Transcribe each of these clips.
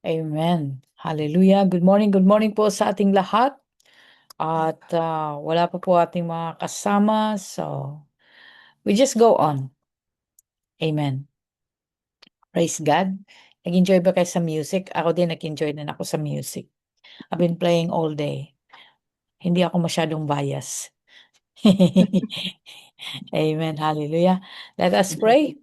Amen. Hallelujah. Good morning po sa ating lahat. At wala pa po ating mga kasama. So, we just go on. Amen. Praise God. Nag-enjoy ba kayo sa music? Ako din nag-enjoy din ako sa music. I've been playing all day. Hindi ako masyadong bias. Amen. Hallelujah. Let us pray.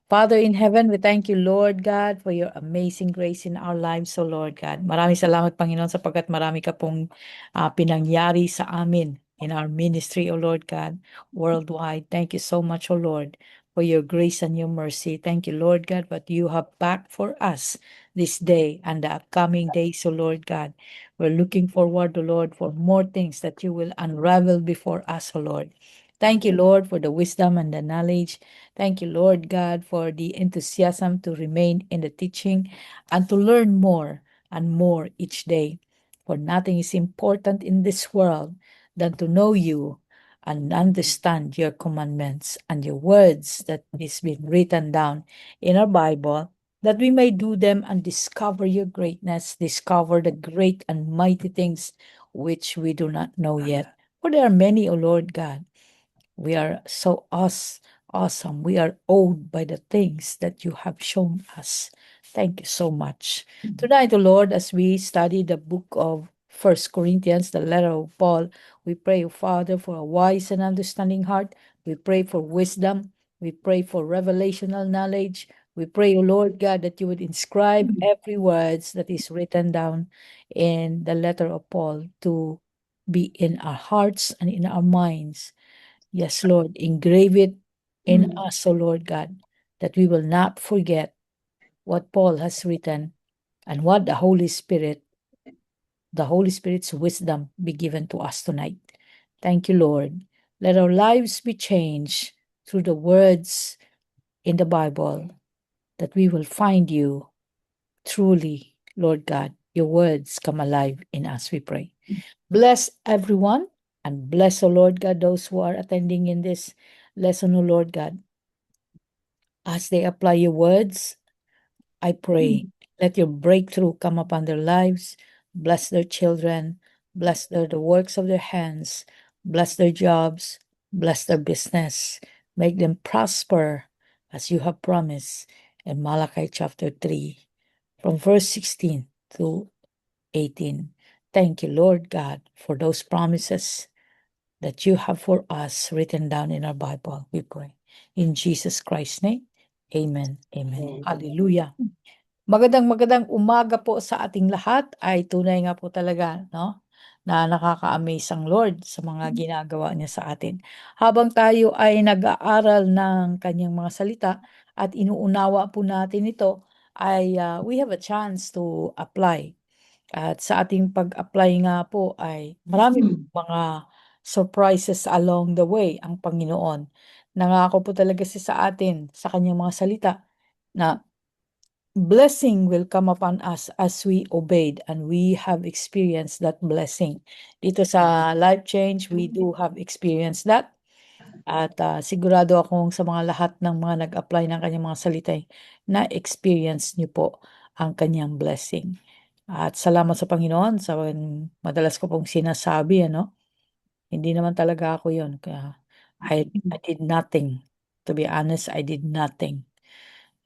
Father in heaven, we thank you, Lord God, for your amazing grace in our lives, so Lord God. Maraming salamat, Panginoon, sapagkat marami ka pong pinangyari sa amin in our ministry, O Lord God, worldwide. Thank you so much, O Lord, for your grace and your mercy. Thank you, Lord God, what you have packed for us this day and the upcoming days, O Lord God. We're looking forward, O Lord, for more things that you will unravel before us, O Lord. Thank you, Lord, for the wisdom and the knowledge. Thank you, Lord God, for the enthusiasm to remain in the teaching and to learn more and more each day. For nothing is important in this world than to know you and understand your commandments and your words that is been written down in our Bible, that we may do them and discover your greatness, discover the great and mighty things which we do not know yet. For there are many, O Lord God. We are so awesome. We are awed by the things that you have shown us. Thank you so much. Tonight, O Lord, as we study the book of First Corinthians, the letter of Paul, we pray, O Father, for a wise and understanding heart. We pray for wisdom. We pray for revelational knowledge. We pray, O Lord God, that you would inscribe every words that is written down in the letter of Paul to be in our hearts and in our minds. Yes, Lord, engrave it in us, O Lord God, that we will not forget what Paul has written and what the Holy Spirit's wisdom be given to us tonight. Thank you, Lord. Let our lives be changed through the words in the Bible, that we will find you truly, Lord God. Your words come alive in us, we pray. Bless everyone and bless, O Lord God, those who are attending in this lesson, O Lord God. As they apply your words, I pray, let your breakthrough come upon their lives. Bless their children. Bless the works of their hands. Bless their jobs. Bless their business. Make them prosper as you have promised in Malachi chapter 3, from verse 16 to 18. Thank you, Lord God, for those promises that you have for us written down in our Bible, we pray. In Jesus Christ's name, amen. Amen. Hallelujah. Magandang umaga po sa ating lahat. Ay tunay nga po talaga, no? Na nakaka-amaze ang Lord sa mga ginagawa niya sa atin. Habang tayo ay nag-aaral ng kanyang mga salita at inuunawa po natin ito, ay we have a chance to apply. At sa ating pag-apply nga po ay maraming mga surprises along the way ang Panginoon. Nangako po talaga siya sa atin sa kanyang mga salita na blessing will come upon us as we obeyed, and we have experienced that blessing. Dito sa Life Change, we do have experienced that. At sigurado akong sa mga lahat ng mga nag-apply ng kanyang mga salita, na-experience niyo po ang kanyang blessing. At salamat sa Panginoon sa madalas ko pong sinasabi, hindi naman talaga ako yun. Kaya I did nothing. To be honest, I did nothing.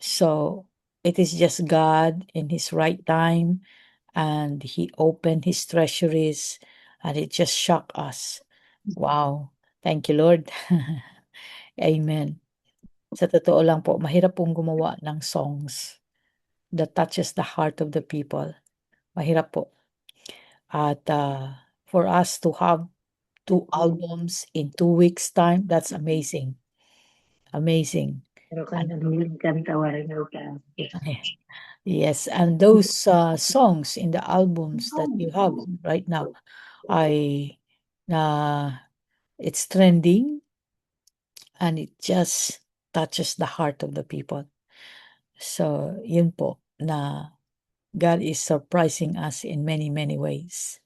So, it is just God in His right time, and He opened His treasuries, and it just shocked us. Wow. Thank you, Lord. Amen. Sa totoo lang po, mahirap pong gumawa ng songs that touches the heart of the people. Mahirap po. At for us to have 2 albums in 2 weeks' time, that's amazing. Amazing. Pero kanalunan kanta warga ka. Yes, and those songs in the albums that you have right now, I it's trending, and it just touches the heart of the people. So, yun po na God is surprising us in many, many ways.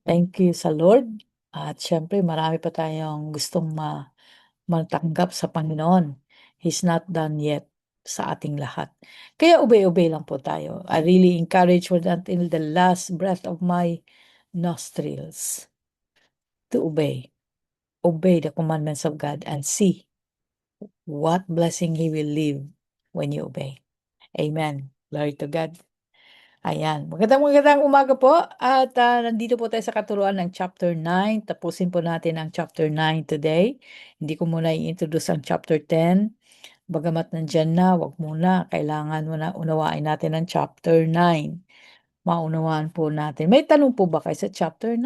Thank you sa Lord. At syempre marami pa tayong gustong matanggap sa Panginoon. He's not done yet. sa ating lahat. Kaya obey-obey lang po tayo. I really encourage you until the last breath of my nostrils to obey. Obey the commandments of God and see what blessing He will leave when you obey. Amen. Glory to God. Ayan. Magandang umaga po at nandito po tayo sa katuruan ng chapter 9. Tapusin po natin ang chapter 9 today. Hindi ko muna i-introduce ang chapter 10. Bagamat nandyan na, wag muna. Kailangan muna unawain natin ang chapter 9. Maunawaan po natin. May tanong po ba kayo sa chapter 9?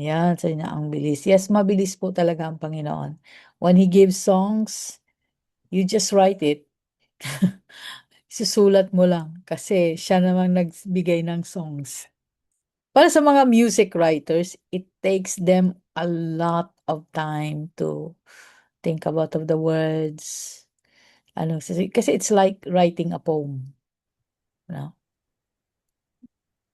Yan. Sabi niya, ang bilis. Yes, mabilis po talaga ang Panginoon. When He gives songs, you just write it. Susulat mo lang kasi siya namang nagbigay ng songs. Para sa mga music writers, it takes them a lot of time to think about of the words. Kasi it's like writing a poem. No?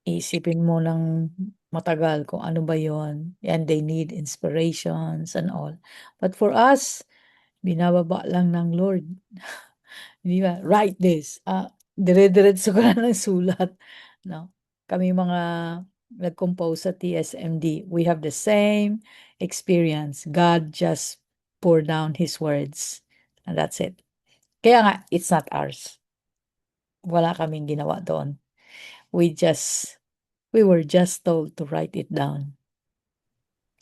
Isipin mo ng matagal kung ano ba yon, and they need inspirations and all. But for us, binababa lang ng Lord. Di ba? Write this. Dire-diretso ka na ng sulat. No? Kami mga nag-compose sa TSMD, we have the same experience. God just pour down His words. And that's it. Kaya nga, it's not ours. Wala kaming ginawa doon. We were just told to write it down.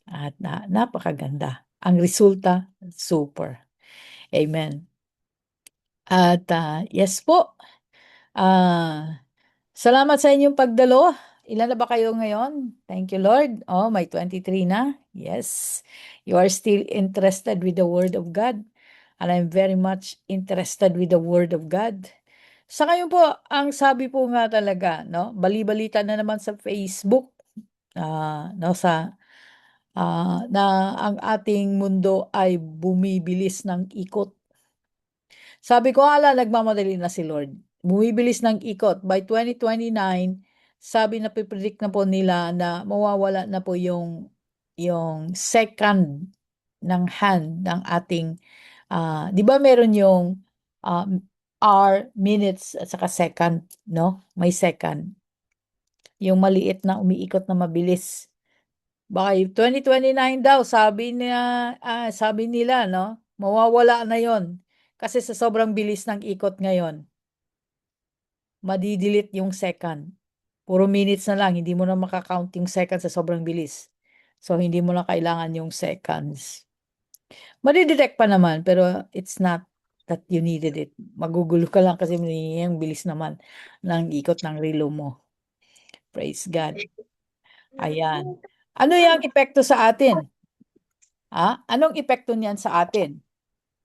At napakaganda. Ang resulta, super. Amen. At yes po, salamat sa inyong pagdalo. Ilan na ba kayo ngayon? Thank you, Lord. Oh, may 23 na. Yes. You are still interested with the Word of God. And I'm very much interested with the Word of God. Sa ngayon po, ang sabi po nga talaga, no, bali-balita na naman sa Facebook, no, na ang ating mundo ay bumibilis ng ikot. Sabi ko, nagmamadali na si Lord. Bumibilis ng ikot. By 2029, sabi na pipredict na po nila na mawawala na po yung second ng hand ng ating, di ba meron yung hour, minutes, at saka second, no? May second. Yung maliit na umiikot na mabilis. By 2029 daw, sabi nila, no? Mawawala na yon. Kasi sa sobrang bilis ng ikot ngayon, madidelete yung second. Puro minutes na lang, hindi mo na makakount yung seconds sa sobrang bilis. So, hindi mo na kailangan yung seconds. Madidetect pa naman, pero it's not that you needed it. Magugulo ka lang kasi yung bilis naman ng ikot ng relo mo. Praise God. Ayan. Ano yung epekto sa atin? Anong epekto niyan sa atin?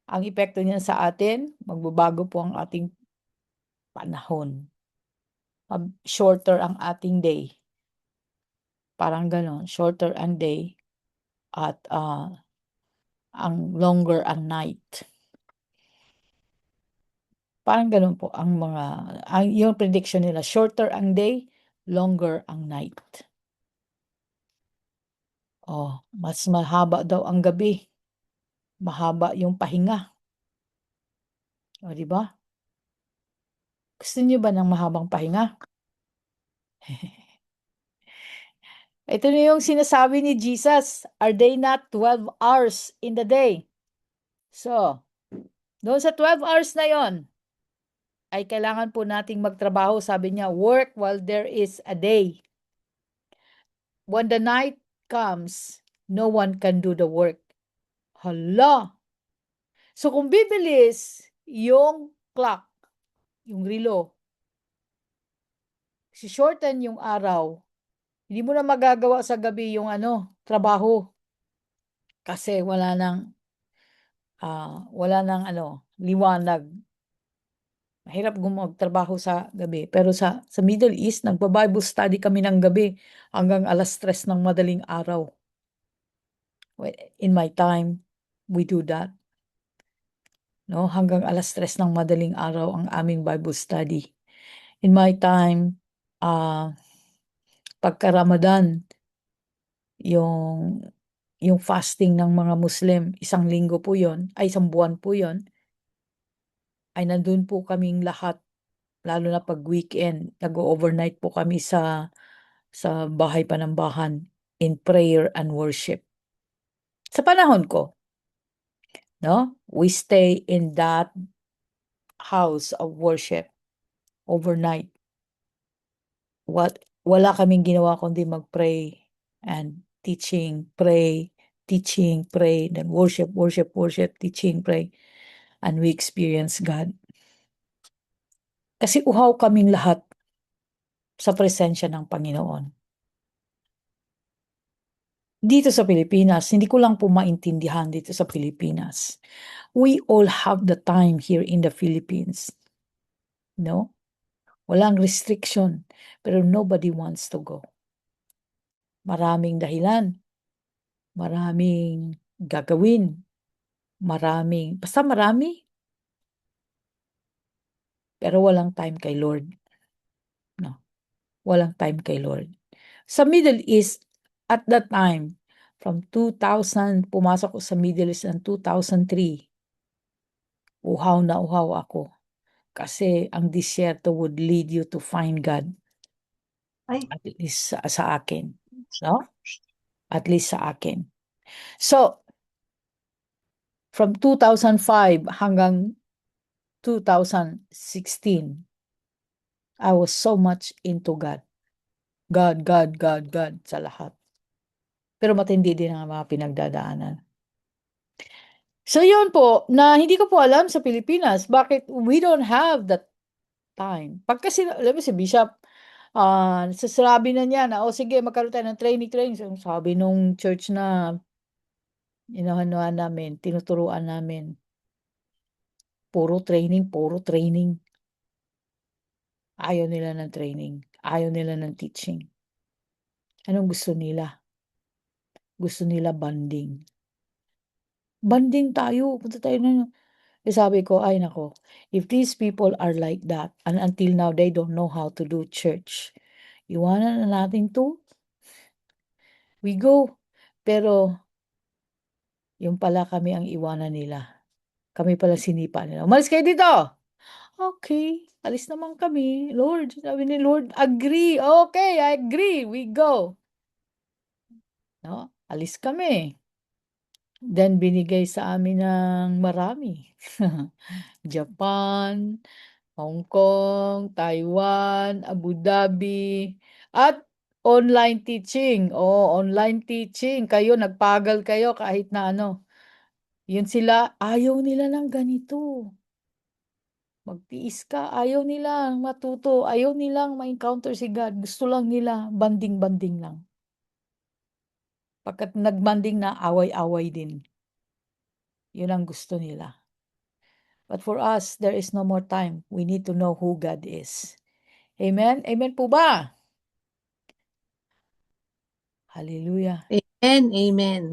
Ang epekto niyan sa atin, magbabago po ang ating panahon. Shorter ang ating day. Parang ganon, shorter ang day at ang longer ang night. Parang ganon po yung prediction nila, shorter ang day, longer ang night. Mas mahaba daw ang gabi. Mahaba yung pahinga. Di ba? Gusto niyo ba ng mahabang pahinga? Ito na yung sinasabi ni Jesus, are they not 12 hours in the day? So, doon sa 12 hours na yon, ay kailangan po nating magtrabaho. Sabi niya, work while there is a day. When the night comes, no one can do the work. Hala! So kung bibilis yung clock, yung relo, si shorten yung araw, hindi mo na magagawa sa gabi yung trabaho. Kasi wala nang liwanag. Mahirap magtrabaho sa gabi. Pero sa Middle East, nagba-Bible study kami ng gabi hanggang 3:00 ng madaling araw. In my time, we do that. No, hanggang 3:00 ng madaling araw ang aming Bible study. In my time, pagka Ramadan, yung fasting ng mga Muslim, 1 linggo po 'yon, ay 1 buwan po 'yon. ay nandun po kaming lahat, lalo na pag weekend, nag-o-overnight po kami sa Bahay Panambahan in prayer and worship. Sa panahon ko, no, we stay in that house of worship overnight. Wala kaming ginawa kundi mag-pray and teaching, pray, teaching, pray, then worship, worship, worship, teaching, pray, and we experience God. Kasi uhaw kaming lahat sa presensya ng Panginoon. Dito sa Pilipinas, hindi ko lang po maintindihan dito sa Pilipinas. We all have the time here in the Philippines. No? Walang restriction, pero nobody wants to go. Maraming dahilan, maraming gagawin, basta marami, pero walang time kay Lord. No, walang time kay Lord. Sa Middle East, at that time, from 2000, pumasok ko sa Middle East ng 2003, uhaw na uhaw ako. Kasi ang disyerto would lead you to find God. At least sa akin. No? At least sa akin. So, from 2005 hanggang 2016, I was so much into God. God, God, God, God sa lahat. Pero matindi din ang mga pinagdadaanan. So yun po, na hindi ko po alam sa Pilipinas, bakit we don't have that time. Pag kasi, alam mo si Bishop, sasabi na niya na, o sige, magkaroon tayo ng training. So, sabi nung church na inahanuan namin, tinuturuan namin, puro training, puro training. Ayaw nila ng training. Ayaw nila ng teaching. Anong gusto nila? Gusto nila banding. Banding tayo. Punta tayo na. Sabi ko, ay nako, if these people are like that, and until now, they don't know how to do church, iwanan na natin to. We go. Pero, yung pala kami ang iwanan nila. Kami pala sinipa nila. Umalis kayo dito! Okay, alis naman kami. Lord, sabi ni Lord, agree. Okay, I agree. We go. No? Alis kami. Then binigay sa amin ng marami. Japan, Hong Kong, Taiwan, Abu Dhabi, at online teaching. Oh, online teaching. Kayo, nagpagal kayo kahit na ano. Yun sila, ayaw nila ng ganito. Magtiis ka, ayaw nilang matuto, ayaw nilang ma-encounter si God. Gusto lang nila, banding-banding lang. Pagkat nagbanding na, away-away din. Yun ang gusto nila. But for us, there is no more time. We need to know who God is. Amen? Amen po ba? Hallelujah. Amen, amen.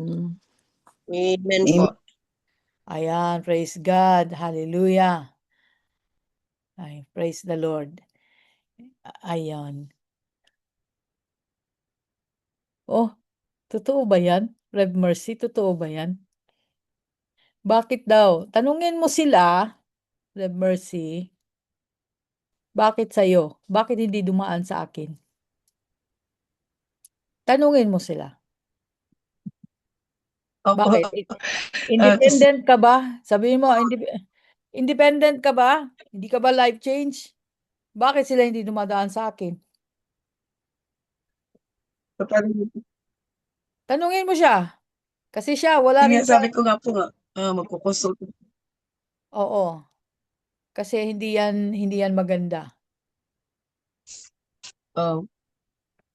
Amen po. Ayan, praise God. Hallelujah. Ay, praise the Lord. Ayan. Oh, totoo ba yan? Rev Mercy, totoo ba yan? Bakit daw? Tanungin mo sila, Rev Mercy, bakit sa'yo? Bakit hindi dumaan sa akin? Tanungin mo sila. Opo. Bakit? Kasi, Independent ka ba? Sabihin mo, independent ka ba? Hindi ka ba life change? Bakit sila hindi dumadaan sa akin? Tanungin mo siya. Kasi siya, wala rin siya. sabi ko nga po nga, magkukonsult. Oo. Kasi hindi yan maganda.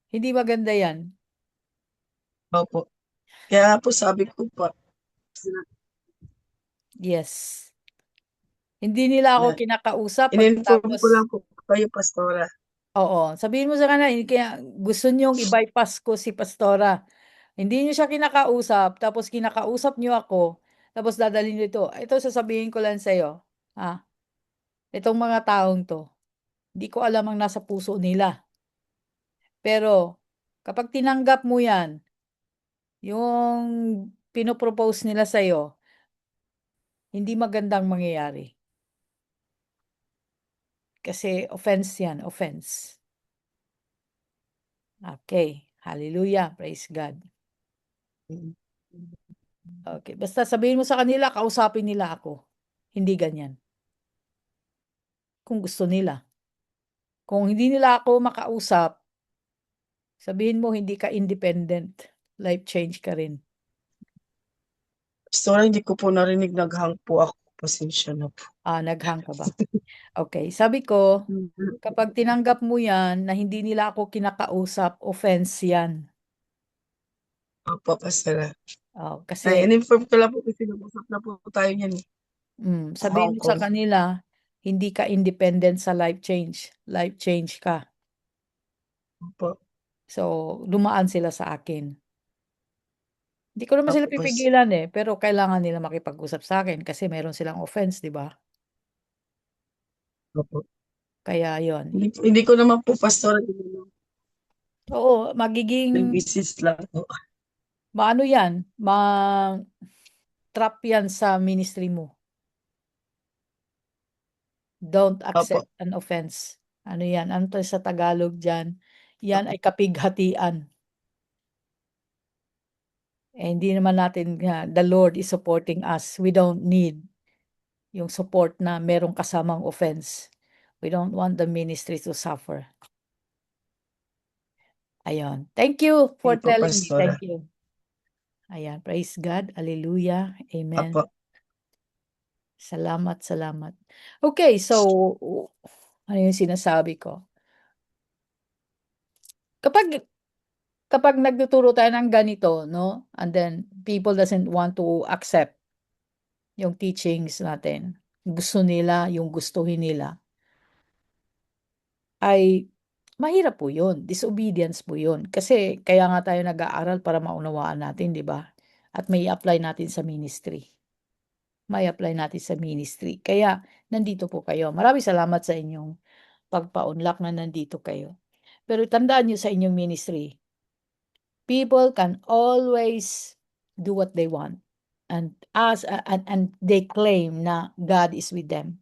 Hindi maganda yan. Opo. Kaya po sabi ko po, Yes. Hindi nila ako kinakausap in-inform ko pagkatapos, lang po kayo, Pastora. oo, sabihin mo sa kanila, kaya gusto niyong i-bypass ko si Pastora. Hindi niyo siya kinakausap, tapos kinakausap niyo ako, tapos dadalhin niyo ito sasabihin ko lang sa'yo, ah, itong mga taong to, hindi ko alam ang nasa puso nila. Pero, kapag tinanggap mo yan, yung pinopropose nila sa'yo, hindi magandang mangyayari. Kasi offense yan, offense. Okay, hallelujah, praise God. Okay, basta sabihin mo sa kanila, kausapin nila ako. Hindi ganyan. Kung gusto nila. Kung hindi nila ako makausap, sabihin mo hindi ka independent. Life change ka rin. Pastora, hindi ko po narinig, naghang po ako. Pasensya na po. Naghang ka ba? Okay, sabi ko, kapag tinanggap mo yan na hindi nila ako kinakausap, offense yan. Opo, Pastora. Kasi In-inform ko lang po kasi nag-usap na po tayo niyan sa sabihin Hong mo sa Kong. kanila, hindi ka independent sa life change. Life change ka. Opo, So, dumaan sila sa akin. Hindi ko naman sila opo, pipigilan pero kailangan nila makipag-usap sa akin kasi meron silang offense, di ba? opo. Kaya yon. Hindi ko naman po, Pastora, Oo, magiging, nag-business lang po. maano yan, trap yan sa ministry mo. Don't Opo, accept an offense. Ano yan? Ano to sa Tagalog dyan? Yan ay kapighatian. Hindi naman natin, the Lord is supporting us. We don't need yung support na merong kasamang offense. We don't want the ministry to suffer. Ayun. Thank you for hindi po, telling me. Pastora. Thank you. Ayan. Praise God. Hallelujah. Amen. Opo, Salamat, salamat. Okay, so, ano yung sinasabi ko? Kapag kapag nagtuturo tayo ng ganito, no? And then people doesn't want to accept yung teachings natin. Gusto nila yung gustuhin nila. Ay mahirap po 'yun, disobedience po 'yun. Kasi kaya nga tayo nag-aaral para maunawaan natin, 'di ba? At mai-apply natin sa ministry. Mai-apply natin sa ministry. Kaya nandito po kayo. Maraming salamat sa inyong pagpaunlak na nandito kayo. Pero tandaan niyo sa inyong ministry, people can always do what they want and they claim na God is with them.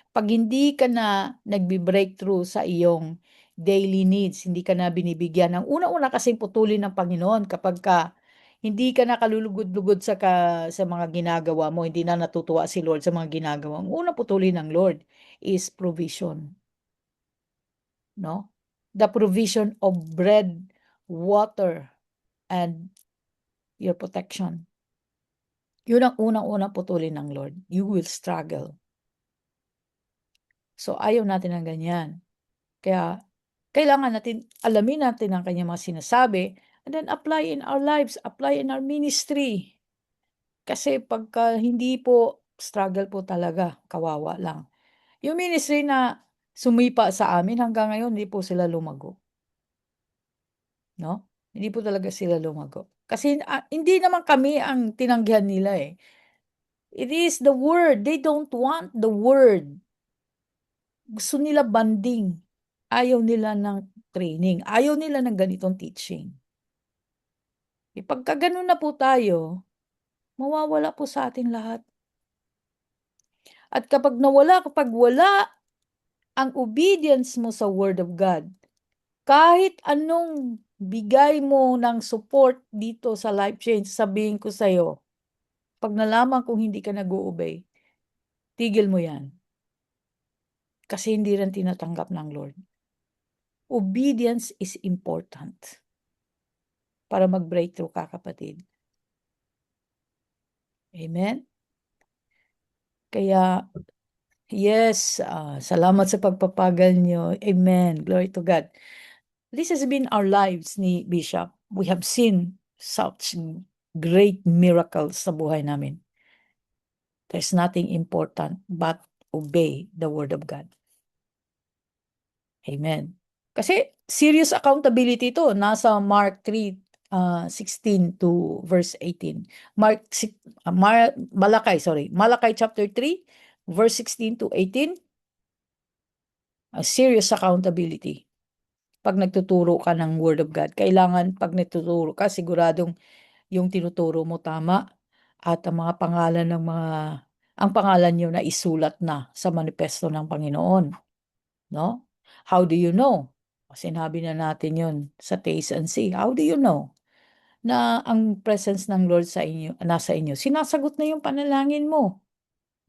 Pag hindi ka na nagbi-breakthrough sa iyong daily needs, hindi ka na binibigyan ng una-una kasing putulin ng Panginoon kapagka hindi ka na kalulugod-lugod sa mga ginagawa mo, hindi na natutuwa si Lord sa mga ginagawa mo. Unang putulin ng Lord is provision, no? The provision of bread, water, and your protection. Yun ang unang-unang putulin ng Lord. You will struggle. So, ayaw natin ng ganyan. Kaya, kailangan natin, alamin natin ang kanyang mga sinasabi, and then apply in our lives, apply in our ministry. Kasi pagka hindi po, struggle po talaga, kawawa lang. Yung ministry na sumipa sa amin, hanggang ngayon, hindi po sila lumago. No? Hindi po talaga sila lumago. Kasi hindi naman kami ang tinanggihan nila eh. It is the word. They don't want the word. Gusto nila banding. Ayaw nila ng training. Ayaw nila ng ganitong teaching. Pagka ganun na po tayo, mawawala po sa ating lahat. At kapag wala ang obedience mo sa Word of God, kahit anong bigay mo ng support dito sa life change, sabihin ko sa'yo, pag nalaman kong hindi ka nag-o-obey, tigil mo yan. Kasi hindi rin tinatanggap ng Lord. Obedience is important para mag-breakthrough ka, kapatid. Amen? Kaya, yes, salamat sa pagpapagal nyo. Amen. Glory to God. This has been our lives ni Bishop. We have seen such great miracles sa buhay namin. There's nothing important but obey the Word of God. Amen. Kasi serious accountability to. Nasa Mark 3:16 to verse 18. Malakay chapter 3, verse 16 to 18. Serious accountability. Pag nagtuturo ka ng Word of God, kailangan pag nagtuturo ka, siguradong yung tinuturo mo tama at ang pangalan nyo na isulat na sa manifesto ng Panginoon. no? How do you know? Sinabi na natin yun sa Taste and See. How do you know na ang presence ng Lord sa inyo, nasa inyo? Sinasagot na yung panalangin mo.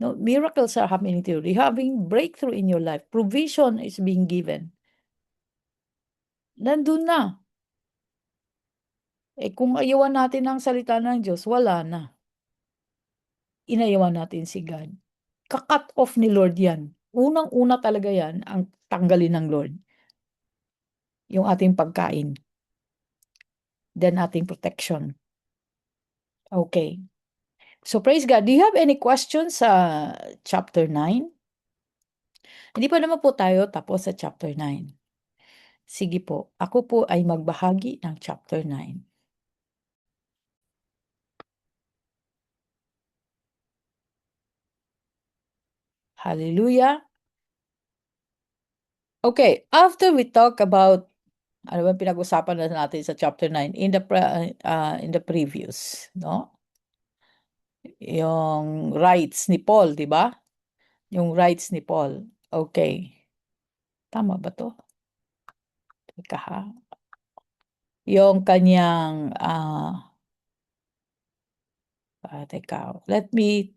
No, miracles are happening to you. You're having breakthrough in your life. Provision is being given. Nandun na. Kung ayawan natin ang salita ng Diyos, wala na. Inayawan natin si God. Ka-cut off ni Lord yan. Unang-una talaga yan ang tanggalin ng Lord. Yung ating pagkain. Then ating protection. Okay. So praise God. Do you have any questions sa chapter 9? Hindi pa naman po tayo tapos sa chapter 9. Sige po. Ako po ay magbahagi ng chapter 9. Hallelujah. Okay, after we talk about ano ba pinag-usapan na natin sa chapter 9 in the previous, no? Yung rights ni Paul, 'di ba? Yung rights ni Paul. Okay. Tama ba 'to? Teka ha. Yung kanyang teka, let me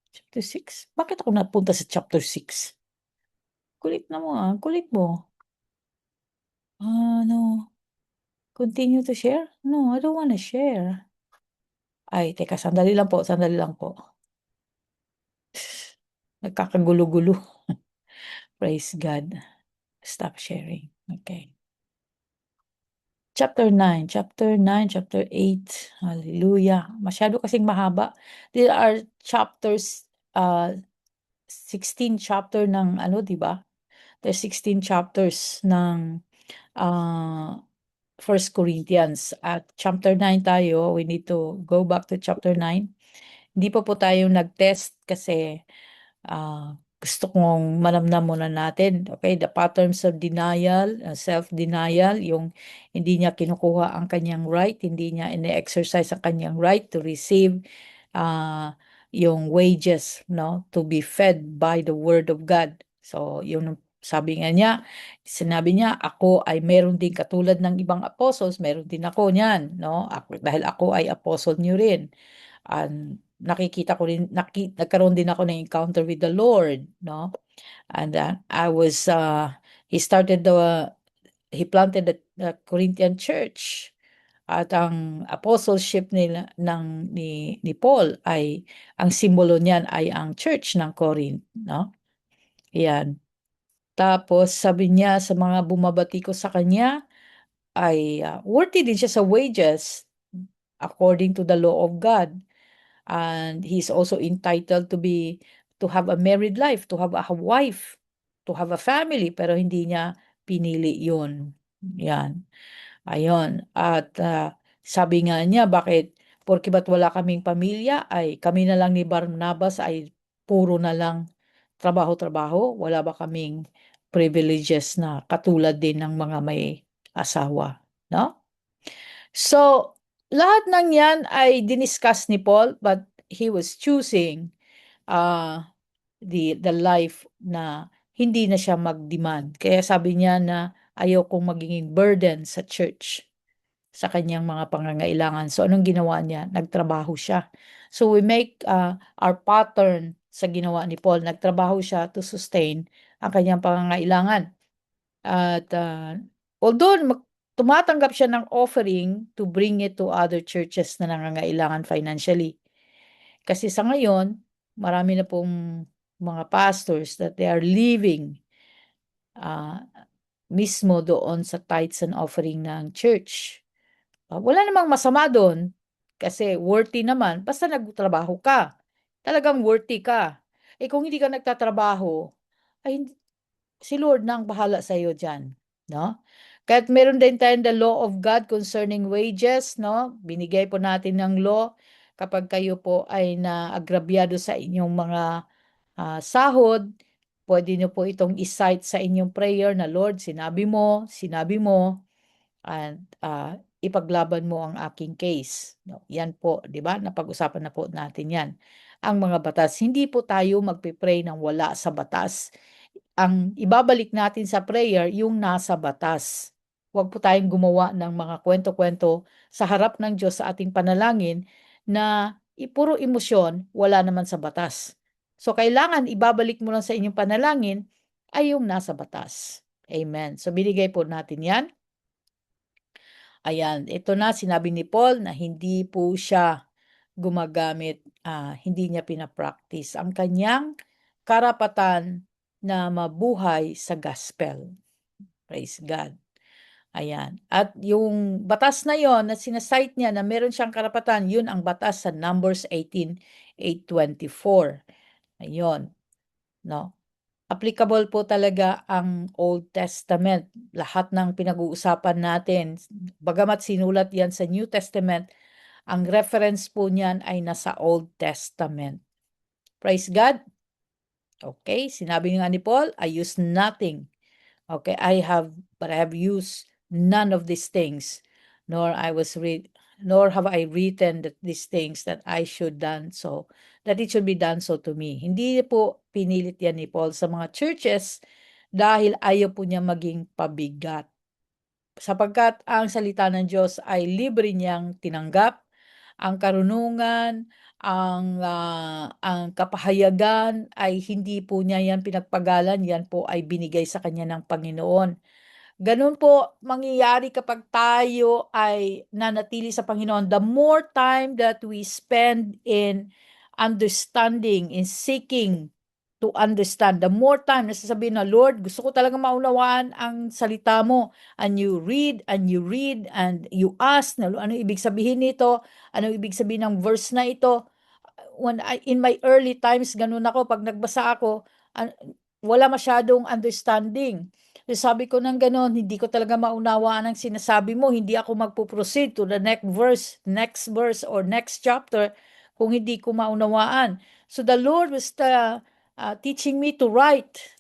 chapter 6. Bakit ako napunta sa chapter 6? Kulit na mo kulit mo. No. Continue to share? No, I don't wanna share. Ay, teka, sandali lang po, sandali lang po. Nagkakagulo-gulo. Praise God. Stop sharing. Okay. Chapter 9, chapter 9, chapter 8. Hallelujah. Masyado kasing mahaba. There are chapters, 16 chapter ng ano, 'di ba? There's 16 chapters ng First Corinthians. At chapter 9 tayo, we need to go back to chapter 9. Hindi pa po tayo nag-test kasi gusto kong manamnam muna natin, okay, the patterns of denial, self-denial, yung hindi niya kinukuha ang kanyang right, hindi niya ine-exercise ang kanyang right to receive yung wages, no, to be fed by the word of God. So, yun sabi nga niya, sinabi niya, ako ay meron din katulad ng ibang apostles, meron din ako niyan, no? Dahil ako ay apostle niyo rin. Nakikita ko rin, nagkaroon din ako ng encounter with the Lord, no? And he planted the Corinthian church. At ang apostleship ni Paul ay, ang simbolo niyan ay ang church ng Corinth, no? Yan. Tapos sabi niya sa mga bumabati ko sa kanya, ay worthy din siya sa wages according to the law of God. And he's also entitled to have a married life, to have a wife, to have a family, pero hindi niya pinili yun. Yan. Ayun. At sabi nga niya, bakit? Porque ba't wala kaming pamilya, ay kami na lang ni Barnabas ay puro na lang trabaho-trabaho. Wala ba kaming privileges na katulad din ng mga may asawa, no? So, lahat ng yan ay diniscuss ni Paul, but he was choosing the life na hindi na siya mag-demand. Kaya sabi niya na ayaw kong magiging burden sa church sa kanyang mga pangangailangan. So, anong ginawa niya? Nagtrabaho siya. So, we make our pattern sa ginawa ni Paul. Nagtrabaho siya to sustain ang kanyang pangangailangan. At although tumatanggap siya ng offering to bring it to other churches na nangangailangan financially. Kasi sa ngayon, marami na pong mga pastors that they are living mismo doon sa tithes and offering ng church. Wala namang masama doon kasi worthy naman basta nagtrabaho ka. Talagang worthy ka. Kung hindi ka nagtatrabaho, ay si Lord na ang bahala sa iyo diyan, no? Kahit meron din tayong the law of God concerning wages, no? Binigay po natin ng law kapag kayo po ay naagrabyado sa inyong mga sahod, pwede niyo po itong i-cite sa inyong prayer na, Lord, sinabi mo, and ipaglaban mo ang aking case. No, yan po, di ba? Napag-usapan na po natin yan. Ang mga batas, hindi po tayo magpipray ng wala sa batas. ang ibabalik natin sa prayer yung nasa batas. Huwag po tayong gumawa ng mga kwento-kwento sa harap ng Diyos sa ating panalangin na puro emosyon, wala naman sa batas. So, kailangan ibabalik mo lang sa inyong panalangin ay yung nasa batas. Amen. So, binigay po natin yan. Ayan, ito na sinabi ni Paul na hindi po siya gumagamit, hindi niya pinapractice ang kanyang karapatan na mabuhay sa gospel. Praise God. Ayan. At yung batas na yon na sinasite niya na meron siyang karapatan, yun ang batas sa Numbers 18:8-24. Ayun, no? Applicable po talaga ang Old Testament. Lahat ng pinag-uusapan natin, bagamat sinulat yan sa New Testament, ang reference po niyan ay nasa Old Testament. Praise God. Okay, sinabi nga ni Paul, I use nothing. Okay, but I have used none of these things, nor have I written that these things that I should done so, that it should be done so to me. Hindi po pinilit yan ni Paul sa mga churches dahil ayaw po niya maging pabigat. Sapagkat ang salita ng Diyos ay libre niyang tinanggap, ang karunungan, ang kapahayagan ay hindi po niya yan pinagpagalan, yan po ay binigay sa kanya ng Panginoon. Ganun po mangyayari kapag tayo ay nanatili sa Panginoon. The more time that we spend in understanding, in seeking to understand, the more time na sasabihin na, Lord, gusto ko talaga maunawaan ang salita mo. And you read, and you ask, na, ano ibig sabihin nito? Ano ibig sabihin ng verse na ito? In my early times, ganun ako, pag nagbasa ako, wala masyadong understanding. So sabi ko ng ganun, hindi ko talaga maunawaan ang sinasabi mo, hindi ako magpo-proceed to the next verse or next chapter kung hindi ko maunawaan. So the Lord was teaching me to write.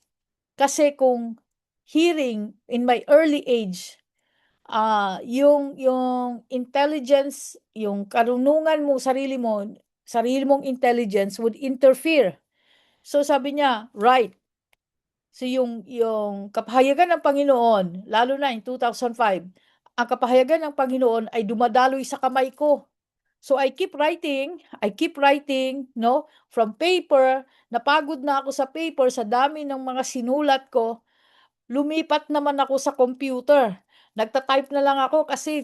Kasi kung hearing in my early age, yung intelligence, yung karunungan mo, sarili mong intelligence would interfere. So sabi niya, write. So yung kapahayagan ng Panginoon, lalo na in 2005, ang kapahayagan ng Panginoon ay dumadaloy sa kamay ko. So I keep writing, no, from paper. Napagod na ako sa paper sa dami ng mga sinulat ko. Lumipat naman ako sa computer. Nagta-type na lang ako kasi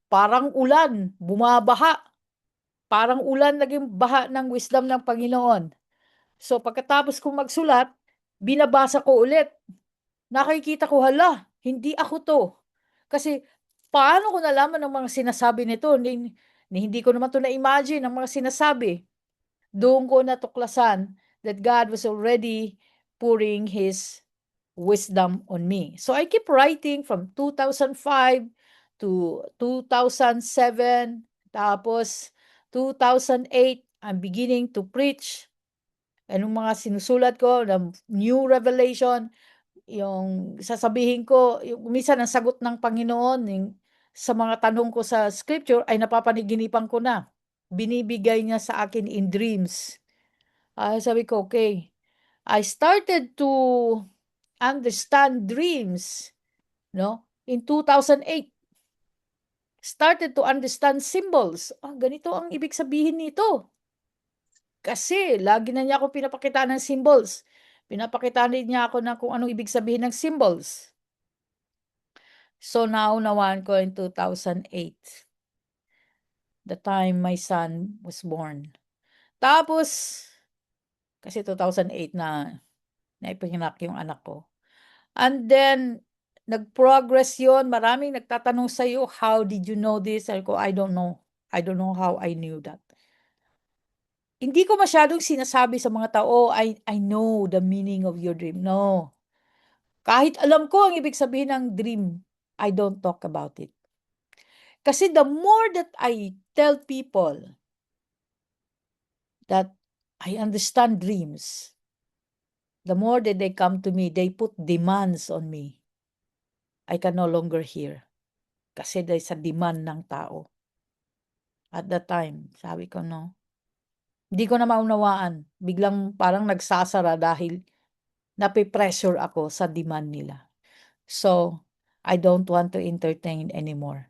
parang ulan, bumabaha. Parang ulan naging baha ng wisdom ng Panginoon. So pagkatapos kong magsulat, binabasa ko ulit. Nakikita ko, hala, hindi ako 'to. Kasi paano ko nalaman ang mga sinasabi nito? Hindi ko naman 'to na-imagine ang mga sinasabi. Doon ko natuklasan that God was already pouring His wisdom on me. So I keep writing from 2005 to 2007, tapos 2008, I'm beginning to preach. Anong mga sinusulat ko, the new revelation, yung sasabihin ko, yung minsan ang sagot ng Panginoon sa mga tanong ko sa scripture ay napapaniginipan ko na. Binibigay niya sa akin in dreams. Sabi ko, okay. I started to understand dreams, no? In 2008, started to understand symbols. Ganito ang ibig sabihin nito. Kasi lagi na niya ako pinapakitaan ng symbols. Pinapakitaan din niya ako ng kung anong ibig sabihin ng symbols. So naunawaan ko in 2008, the time my son was born. Tapos, kasi 2008 na naipanganak yung anak ko. And then, nag-progress yun. Maraming nagtatanong sa'yo, how did you know this? Sabi ko, I don't know. I don't know how I knew that. Hindi ko masyadong sinasabi sa mga tao, I know the meaning of your dream. No. Kahit alam ko ang ibig sabihin ng dream, I don't talk about it. Kasi the more that I tell people that I understand dreams, the more that they come to me, they put demands on me. I can no longer hear. Kasi dahil sa demand ng tao. At that time, sabi ko, no, hindi ko na maunawaan. Biglang parang nagsasara dahil nape-pressure ako sa demand nila. So, I don't want to entertain anymore.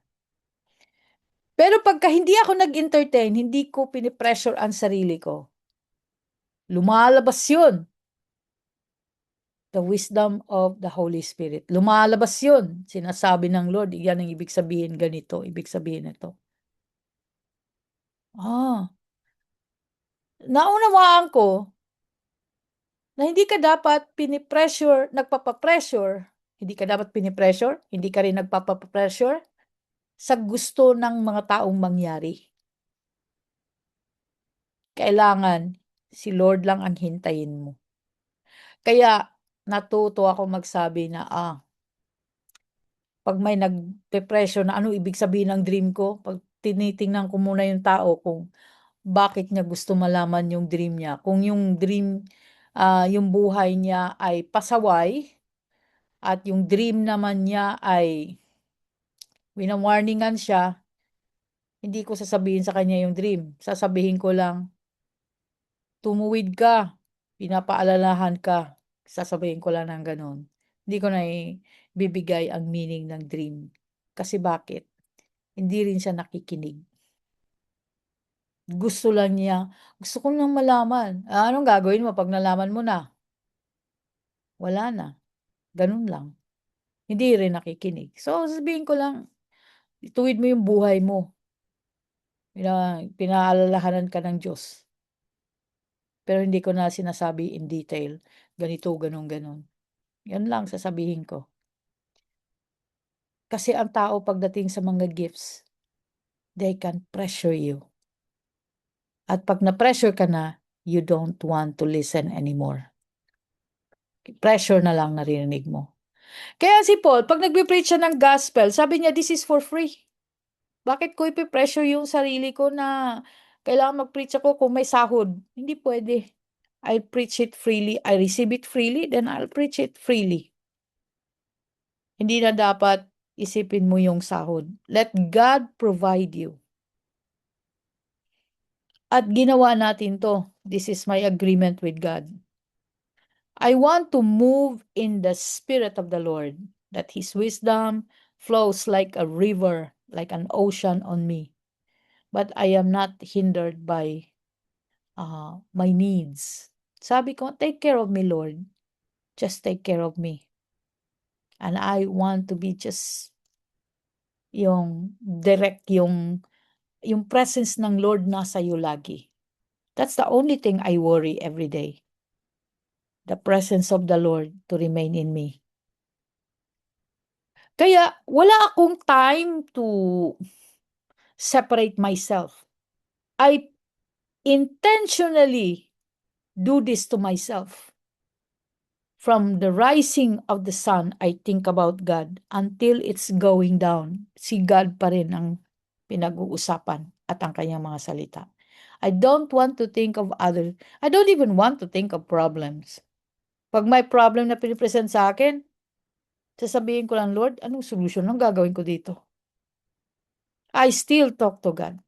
Pero pagka hindi ako nag-entertain, hindi ko pinipressure ang sarili ko, lumalabas yun. The wisdom of the Holy Spirit. Lumalabas yun. Sinasabi ng Lord, yan ang ibig sabihin ganito, ibig sabihin ito. Naunawaan ko na hindi ka dapat pinipressure, nagpapapressure, hindi ka dapat pinipressure, hindi ka rin nagpapapressure sa gusto ng mga taong mangyari. Kailangan si Lord lang ang hintayin mo. Kaya natuto ako magsabi na, pag may nagpe-pressure na ano ibig sabihin ng dream ko, pag tinitingnan ko muna yung tao kung bakit niya gusto malaman yung dream niya. Kung yung dream, yung buhay niya ay pasaway at yung dream naman niya ay wina-warningan siya, hindi ko sasabihin sa kanya yung dream. Sasabihin ko lang, tumuwid ka, pinapaalalahan ka. Sasabihin ko lang ng gano'n. Hindi ko na bibigay ang meaning ng dream. Kasi bakit? Hindi rin siya nakikinig. Gusto lang niya, gusto ko lang malaman. Anong gagawin mo pag nalaman mo na? Wala na. Ganun lang. Hindi rin nakikinig. So, sasabihin ko lang, ituwid mo yung buhay mo. Pinaalalahanan ka ng Diyos. Pero hindi ko na sinasabi in detail, ganito, ganun, ganun. Yan lang sasabihin ko. Kasi ang tao pagdating sa mga gifts, they can pressure you. At pag na-pressure ka na, you don't want to listen anymore. Pressure na lang naririnig mo. Kaya si Paul, pag nagpe-preach siya ng gospel, sabi niya, this is for free. Bakit ko ipe-pressure yung sarili ko na kailangan mag-preach ako kung may sahod? Hindi pwede. I'll preach it freely. I receive it freely, then I'll preach it freely. Hindi na dapat isipin mo yung sahod. Let God provide you. At ginawa natin to. This is my agreement with God. I want to move in the Spirit of the Lord, that His wisdom flows like a river, like an ocean on me. But I am not hindered by my needs. Sabi ko, take care of me, Lord. Just take care of me. And I want to be just yung direct, yung presence ng Lord nasa iyo lagi. That's the only thing I worry every day. The presence of the Lord to remain in me. Kaya wala akong time to separate myself. I intentionally do this to myself. From the rising of the sun, I think about God until it's going down. Si God pa rin ang pinag-uusapan at ang kanyang mga salita. I don't want to think of other. I don't even want to think of problems. Pag may problem na pinipresent sa akin, sasabihin ko lang, Lord, anong solution ang gagawin ko dito? I still talk to God.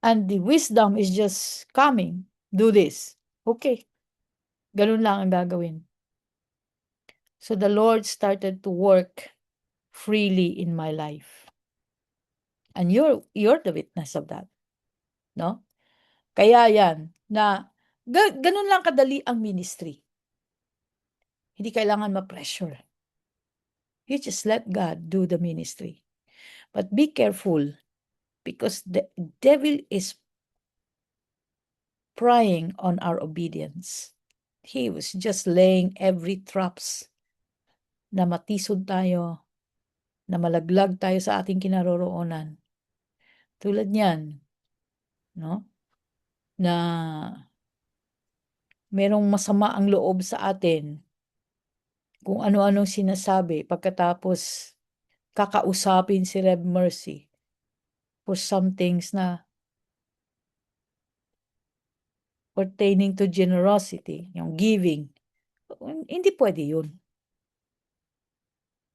And the wisdom is just coming. Do this. Okay. Ganun lang ang gagawin. So the Lord started to work freely in my life. And you're the witness of that. No? Kaya yan, na ganun lang kadali ang ministry. Hindi kailangan ma-pressure. You just let God do the ministry. But be careful because the devil is prying on our obedience. He was just laying every traps na matisod tayo, na malaglag tayo sa ating kinaroroonan. Tulad niyan, no? Na merong masama ang loob sa atin, kung ano-anong sinasabi pagkatapos kakausapin si Rev Mercy for some things na pertaining to generosity, yung giving. Hindi pwede yun.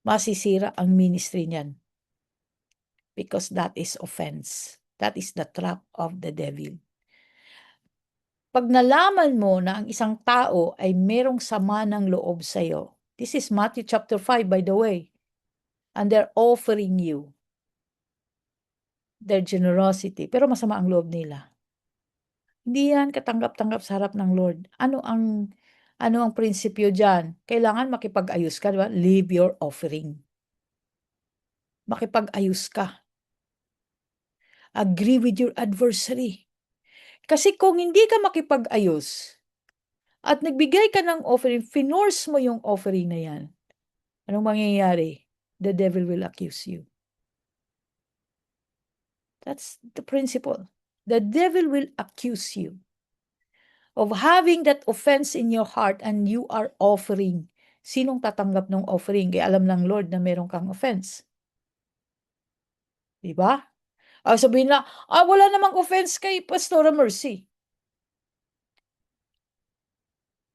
Masisira ang ministry niyan. Because that is offense. That is the trap of the devil. Pag nalaman mo na ang isang tao ay merong sama ng loob sa'yo, this is Matthew chapter 5, by the way, and they're offering you their generosity, pero masama ang loob nila. Hindi yan katanggap-tanggap sa harap ng Lord. Ano ang prinsipyo diyan? Kailangan makipag-ayos ka, di ba? Leave your offering. Makipag-ayos ka. Agree with your adversary. Kasi kung hindi ka makipag-ayos at nagbigay ka ng offering, finorce mo yung offering na yan, anong mangyayari? The devil will accuse you. That's the principle. The devil will accuse you of having that offense in your heart and you are offering. Sinong tatanggap ng offering? Kaya alam ng Lord na meron kang offense. Diba? Sabihin na, wala namang offense kay Pastora Mercy.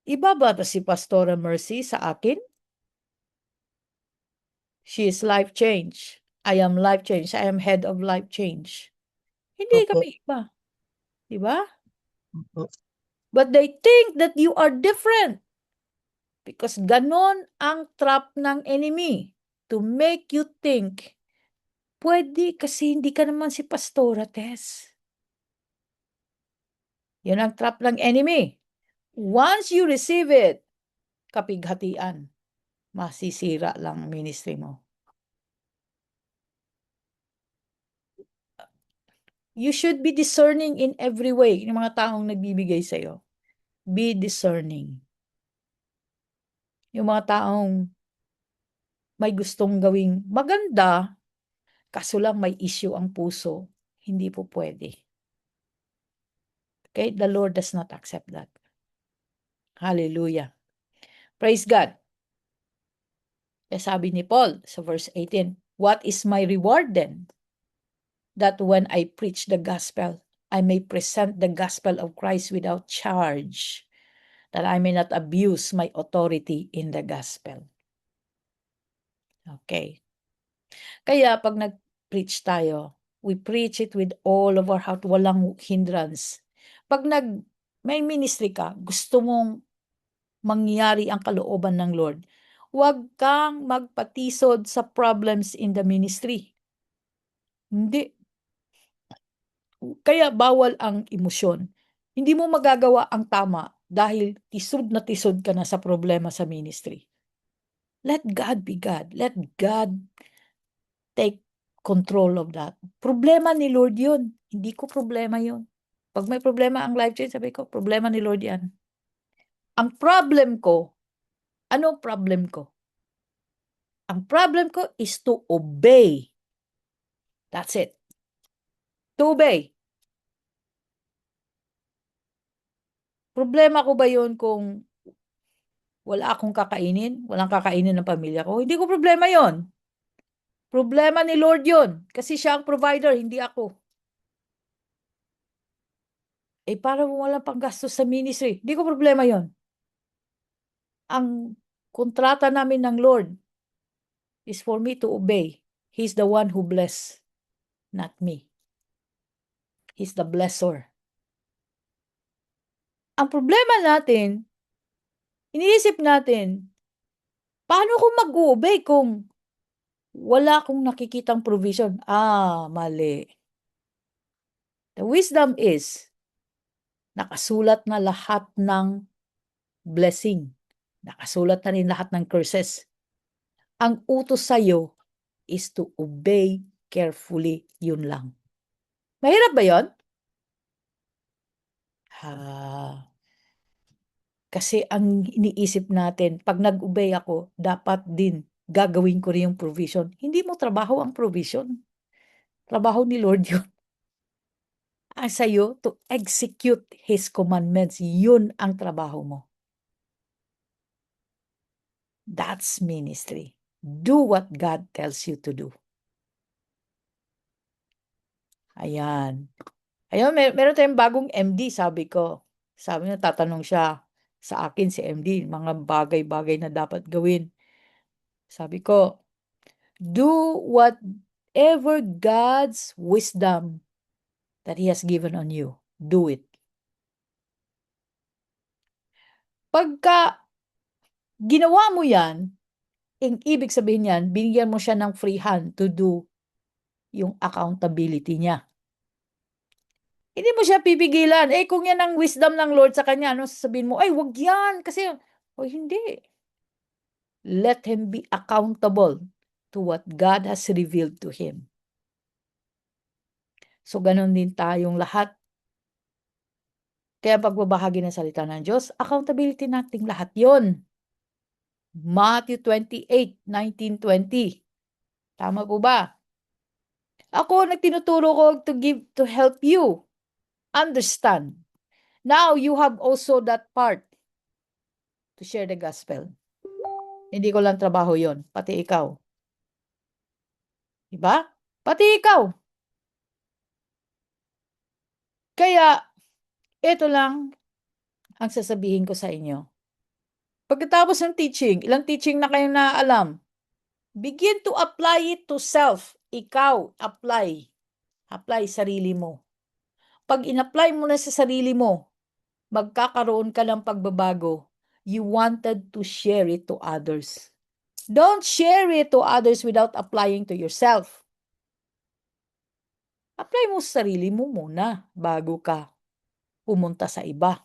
Iba ba si Pastora Mercy sa akin? She is life change. I am life change. I am head of life change. Hindi Opo. kami iba. Diba? Opo. But they think that you are different. Because ganon ang trap ng enemy. To make you think, pwede kasi hindi ka naman si Pastora Tess. Yan ang trap ng enemy. Once you receive it, kapighatian, masisira lang ang ministry mo. You should be discerning in every way. Yung mga taong nagbibigay sa'yo. Be discerning. Yung mga taong may gustong gawing maganda, kaso lang may issue ang puso, hindi po pwede. Okay? The Lord does not accept that. Hallelujah. Praise God. Sabi ni Paul sa verse 18, what is my reward then? That when I preach the gospel, I may present the gospel of Christ without charge, that I may not abuse my authority in the gospel. Okay. Kaya pag nag-preach tayo, we preach it with all of our heart, walang hindrance. Pag may ministry ka, gusto mong mangyari ang kalooban ng Lord, huwag kang magpatisod sa problems in the ministry. Hindi. Kaya bawal ang emosyon. Hindi mo magagawa ang tama dahil tisod na tisod ka na sa problema sa ministry. Let God be God. Let God take control of that. Problema ni Lord yun. Hindi ko problema yun. Pag may problema ang life change, sabi ko, problema ni Lord yan. Ang problem ko, ano problem ko? Ang problem ko is to obey. That's it. To obey. Problema ko ba yun kung wala akong kakainin? Walang kakainin ng pamilya ko? Hindi ko problema yon. Problema ni Lord yun. Kasi siya ang provider, hindi ako. Para walang panggastos sa ministry. Hindi ko problema yon. Ang kontrata namin ng Lord is for me to obey. He's the one who bless, not me. He's the blesser. Ang problema natin, iniisip natin, paano kung mag-obey kung wala akong nakikitang provision? Mali. The wisdom is, nakasulat na lahat ng blessing. Nakasulat na rin lahat ng curses. Ang utos sa'yo is to obey carefully. Yun lang. Mahirap ba yun? Kasi ang iniisip natin, pag nag-obey ako, dapat din gagawin ko rin yung provision. Hindi mo trabaho ang provision. Trabaho ni Lord yun. Ang sa'yo, to execute His commandments. Yun ang trabaho mo. That's ministry. Do what God tells you to do. Ayan. Ayun, meron tayong bagong MD, sabi ko. Sabi niya, tatanong siya sa akin, si MD, mga bagay-bagay na dapat gawin. Sabi ko, do whatever God's wisdom that He has given on you. Do it. Pagka ginawa mo yan, ibig sabihin yan, binigyan mo siya ng free hand to do yung accountability niya. Hindi mo siya pipigilan. Kung yan ang wisdom ng Lord sa kanya, ano sasabihin mo? Ay, wag yan. Kasi, hindi. Let him be accountable to what God has revealed to him. So, ganun din tayong lahat. Kaya pagbabahagi ng salita ng Diyos, accountability nating lahat yon. Matthew 28:19-20. Tama po ba? Ako, nagtinuturo ko to help you understand. Now, you have also that part to share the gospel. Hindi ko lang trabaho yon, pati ikaw. Diba? Pati ikaw. Kaya, ito lang ang sasabihin ko sa inyo. Pagkatapos ng teaching, ilang teaching na kayo na alam, begin to apply it to self. Ikaw, apply. Apply sarili mo. Pag in-apply mo na sa sarili mo, magkakaroon ka ng pagbabago. You wanted to share it to others. Don't share it to others without applying to yourself. Apply mo sa sarili mo muna bago ka pumunta sa iba.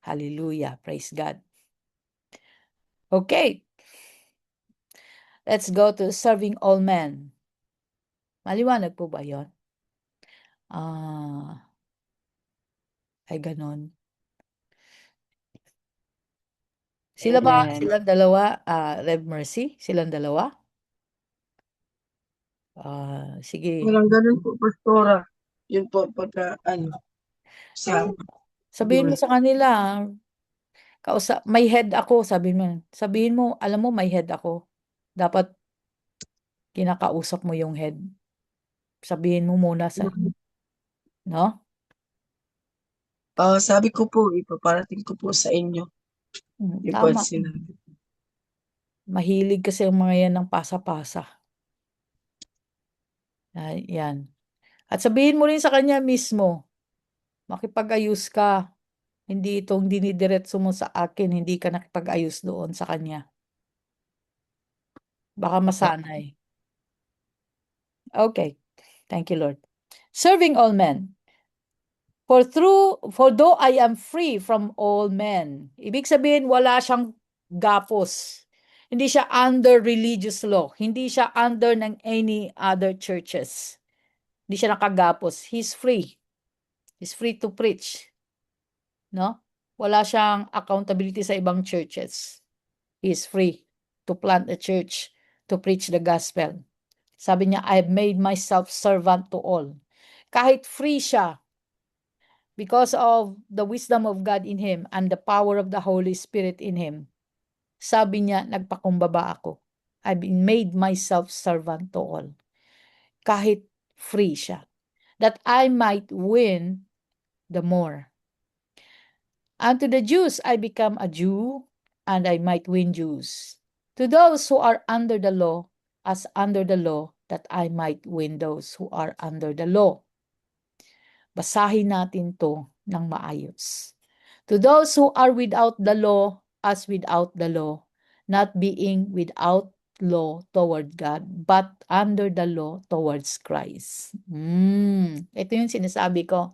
Hallelujah. Praise God. Okay. Let's go to serving all men. Maliwanag po ba yun? Ay ganon. Sila ba? Amen. Silang dalawa? Rev Mercy? Silang dalawa? Sige. Walang ganun po, Pastora. Yun po, pagka, sa Sabihin mo sa kanila, may head ako, sabihin mo, alam mo, may head ako. Dapat kinakausap mo yung head. Sabihin mo muna no? sabi ko po, ipaparating ko po sa inyo. Yung po Tama. sinabi. Mahilig kasi yung mga yan ng pasa-pasa. Yan. At sabihin mo rin sa kanya mismo, makipag-ayos ka. Hindi itong dinidiretso mo sa akin, hindi ka nakipag-ayos doon sa kanya. Baka masanay. Okay. Thank you, Lord. Serving all men. For though I am free from all men. Ibig sabihin, wala siyang gapos. Hindi siya under religious law. Hindi siya under ng any other churches. Hindi siya nakagapos. He's free. He's free to preach. No? Wala siyang accountability sa ibang churches. He's free to plant a church, to preach the gospel. Sabi niya, I've made myself servant to all. Kahit free siya, because of the wisdom of God in him and the power of the Holy Spirit in him, sabi niya, nagpakumbaba ako. I've made myself servant to all. Kahit free siya. That I might win the more. Unto the Jews, I become a Jew, and I might win Jews. To those who are under the law, as under the law, that I might win those who are under the law. Basahin natin to ng maayos. To those who are without the law, as without the law, not being without law toward God, but under the law towards Christ. Ito yung sinasabi ko.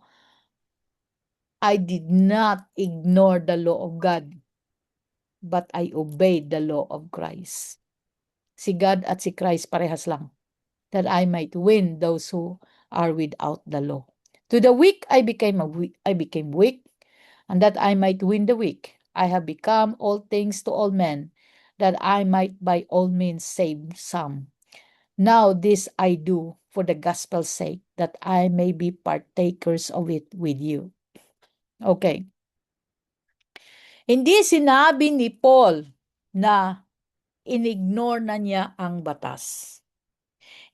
I did not ignore the law of God, but I obeyed the law of Christ. Si God at si Christ parehas lang. That I might win those who are without the law. To the weak I became weak, and that I might win the weak. I have become all things to all men, that I might by all means save some. Now this I do for the gospel's sake, that I may be partakers of it with you. Okay. Hindi sinabi ni Paul na inignore na niya ang batas.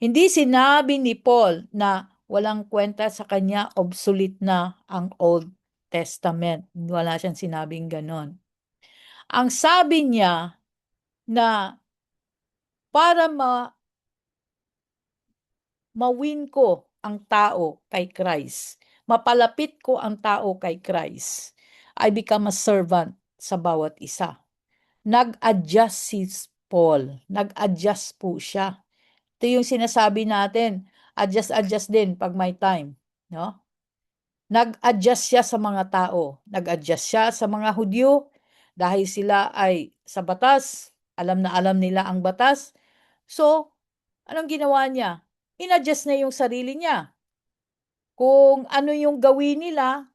Hindi sinabi ni Paul na walang kwenta sa kanya, obsolete na ang Old Testament. Wala siyang sinabing ganon. Ang sabi niya na para mawin ko ang tao kay Christ, mapalapit ko ang tao kay Christ, I become a servant sa bawat isa. Nag-adjust si Paul. Nag-adjust po siya. Ito yung sinasabi natin, adjust din pag may time, no? Nag-adjust siya sa mga tao. Nag-adjust siya sa mga Hudyo dahil sila ay sa batas. Alam na alam nila ang batas. So, anong ginawa niya? In-adjust na yung sarili niya. Kung ano yung gawin nila,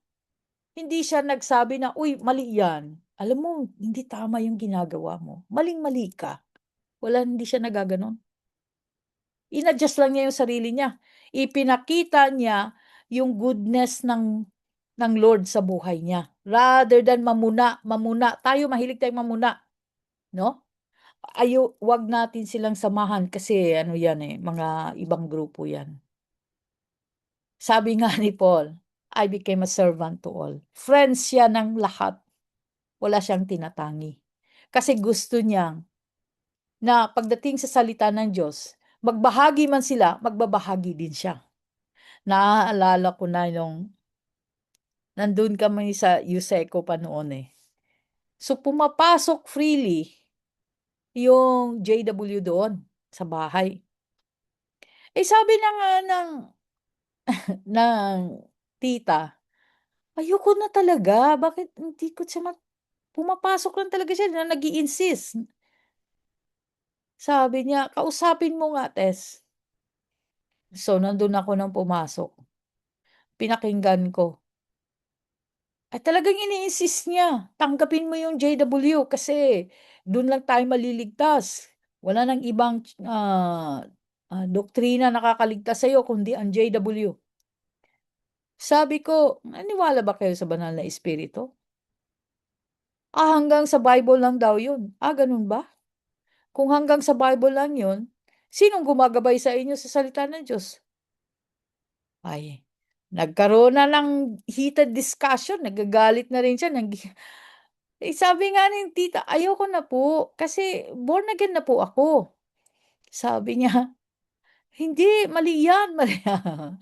hindi siya nagsabi na, uy, mali yan. Alam mo, hindi tama yung ginagawa mo. Maling-mali ka. Hindi siya nagaganon. In-adjust lang niya yung sarili niya. Ipinakita niya yung goodness ng Lord sa buhay niya. Rather than mamuna. Tayo mahilig tayong mamuna, no? Wag natin silang samahan kasi ano yan mga ibang grupo yan. Sabi nga ni Paul, I became a servant to all. Friends siya ng lahat. Wala siyang tinatangi. Kasi gusto niyang na pagdating sa salita ng Diyos, magbahagi man sila, magbabahagi din siya. Naaalala ko na nung nandun kami sa USECO pa noon So, pumapasok freely yung JW doon sa bahay. Sabi na nga ng tita, ayoko na talaga. Bakit hindi ko siya pumapasok lang talaga siya na nag-i-insist. Sabi niya, kausapin mo nga, Tess. So, nandun ako nang pumasok. Pinakinggan ko. At talagang ini-insist niya, tanggapin mo yung JW kasi dun lang tayo maliligtas. Wala nang ibang doktrina nakakaligtas sa'yo kundi ang JW. Sabi ko, naniwala ba kayo sa banal na espiritu? Hanggang sa Bible lang daw yun. Ganun ba? Kung hanggang sa Bible lang yun, sinong gumagabay sa inyo sa salita ng Diyos? Nagkaroon na ng heated discussion, nagagalit na rin siya. Sabi nga ni tita, ayoko na po kasi born again na po ako. Sabi niya, hindi, mali yan, mali yan.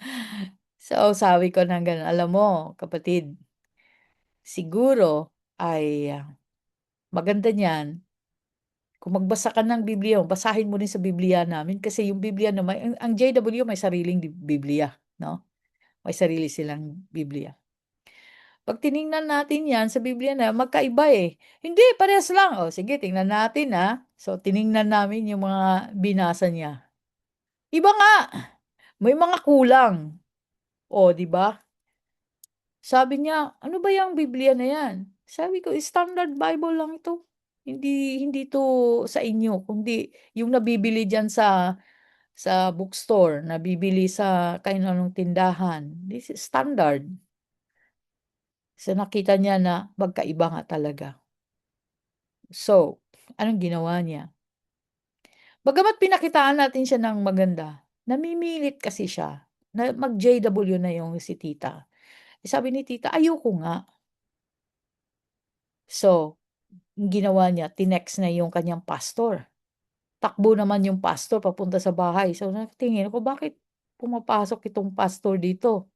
So, sabi ko ng ganun, alam mo, kapatid, siguro ay maganda niyan kung magbasa ka ng Biblia, basahin mo rin sa Biblia namin kasi yung Biblia naman, ang JW may sariling Biblia, no? May sarili silang Biblia. Pag tiningnan natin yan sa Biblia na magkaiba Hindi, parehas lang. Sige, tingnan natin So, tiningnan namin yung mga binasa niya. Iba nga. May mga kulang. Di ba? Sabi niya, ano ba yung Biblia na yan? Sabi ko, standard Bible lang ito. Hindi to sa inyo, kundi yung nabibili diyan sa bookstore, nabibili sa kahit anong tindahan. This is standard. So, nakita niya na magkaiba nga talaga. So, anong ginawa niya? Bagamat pinakitaan natin siya ng maganda, namimilit kasi siya na mag-JW na yung si tita. Sabi ni tita, ayoko nga. So, yung ginawa niya, tinext na yung kanyang pastor. Takbo naman yung pastor papunta sa bahay. So, natingin ko, bakit pumapasok itong pastor dito?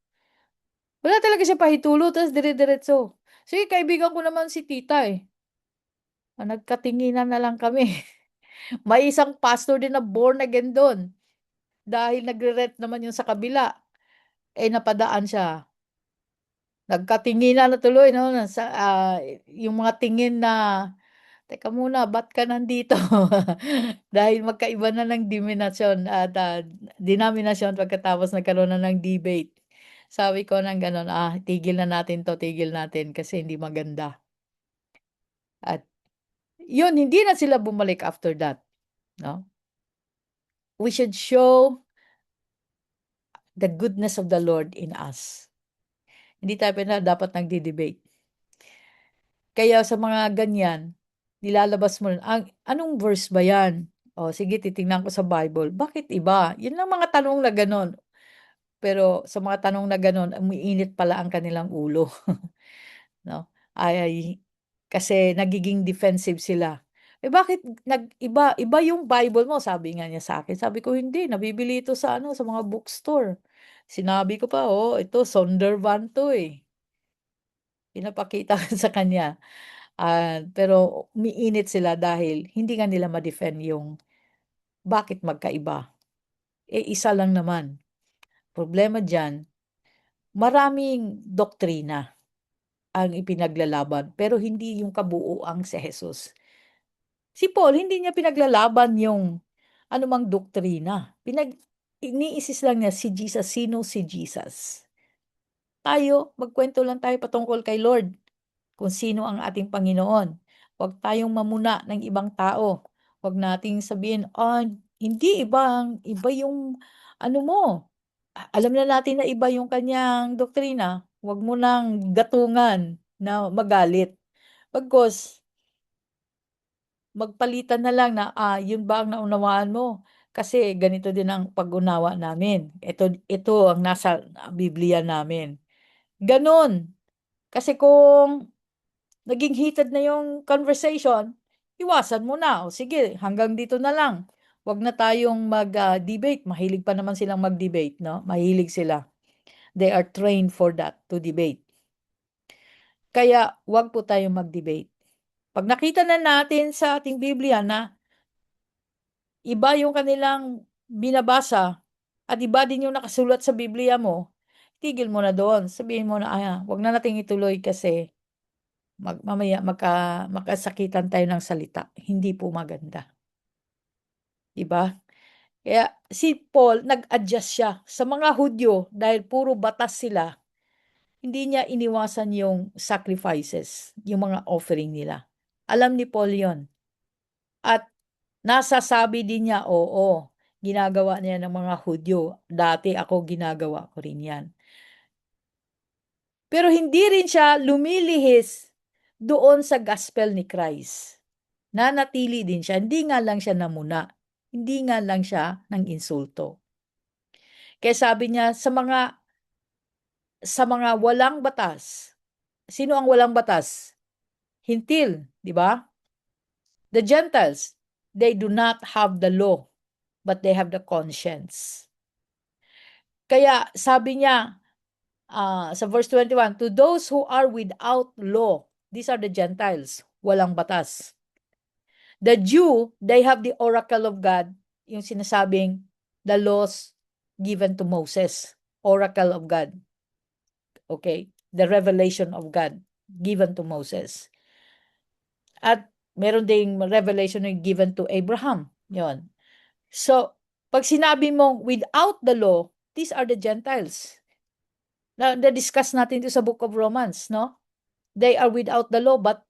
Wala talaga siya pahitulo, tapos dire-diretso. Sige, kaibigan ko naman si tita Nagkatinginan na lang kami. May isang pastor din na born again doon. Dahil nagre-rent naman yung sa kabila. Napadaan siya. Nagkatinginan na tuloy, no? Yung mga tingin na, teka muna, ba't ka nandito? Dahil magkaiba na ng denominasyon pagkatapos nagkaroon na ng debate. Sabi ko nang gano'n, tigil na natin to, tigil natin kasi hindi maganda. At yun, hindi na sila bumalik after that. No? We should show the goodness of the Lord in us. Hindi tayo dapat nagdi-debate. Kaya sa mga ganyan, nilalabas mo, anong verse ba yan? Sige, titingnan ko sa Bible. Bakit iba? Yun lang mga tanong na ganon. Pero sa mga tanong na ganon, umiinit pala ang kanilang ulo. No? Kasi nagiging defensive sila. Bakit iba yung Bible mo? Sabi nga niya sa akin. Sabi ko, hindi. Nabibili ito sa mga bookstore. Sinabi ko pa, ito, Sondervan to Pinapakita ko sa kanya. Pero umiinit sila dahil hindi nga nila ma-defend yung bakit magkaiba. Isa lang naman. Problema diyan, maraming doktrina ang ipinaglalaban pero hindi yung kabuuang si Jesus. Si Paul hindi niya pinaglalaban yung anumang doktrina, iniisis lang niya si Jesus, sino si Jesus. Tayo, magkwento lang tayo patungkol kay Lord, kung sino ang ating Panginoon. Huwag tayong mamuna ng ibang tao. Huwag nating sabihin, hindi iba yung ano mo. Alam na natin na iba yung kanyang doktrina. Huwag mo nang gatungan na magalit. Pagkos, magpalitan na lang na, yun ba ang naunawaan mo? Kasi ganito din ang pag-unawa namin. Ito ang nasa Biblia namin. Ganon. Kasi kung naging heated na yung conversation, iwasan mo na. O sige, hanggang dito na lang. Wag na tayong mag-debate. Mahilig pa naman silang mag-debate, no? Mahilig sila. They are trained for that, to debate. Kaya wag po tayong mag-debate. Pag nakita na natin sa ating Biblia na iba yung kanilang binabasa at iba din yung nakasulat sa Biblia mo, tigil mo na doon. Sabihin mo na, wag na nating ituloy kasi mamaya magkasakitan tayo ng salita. Hindi po maganda. 'Di ba? Kaya si Paul nag-adjust siya sa mga Hudyo dahil puro batas sila. Hindi niya iniwasan yung sacrifices, yung mga offering nila. Alam ni Paul 'yon. At nasasabi din niya, oo, ginagawa niya ng mga Hudyo. Dati ako ginagawa ko rin 'yan. Pero hindi rin siya lumilihis doon sa gospel ni Christ. Nanatili din siya, hindi nga lang siya namuna, hindi nga lang siya ng insulto. Kaya sabi niya sa mga walang batas. Sino ang walang batas? Hintil, di ba? The Gentiles, they do not have the law, but they have the conscience. Kaya sabi niya sa verse 21, to those who are without law, these are the Gentiles, walang batas. The Jew, they have the oracle of God, yung sinasabing the laws given to Moses, oracle of God. Okay? The revelation of God given to Moses. At meron ding revelation na given to Abraham. Yon. So, pag sinabi mong without the law, these are the Gentiles. Na-discuss natin ito sa Book of Romans, no? They are without the law, but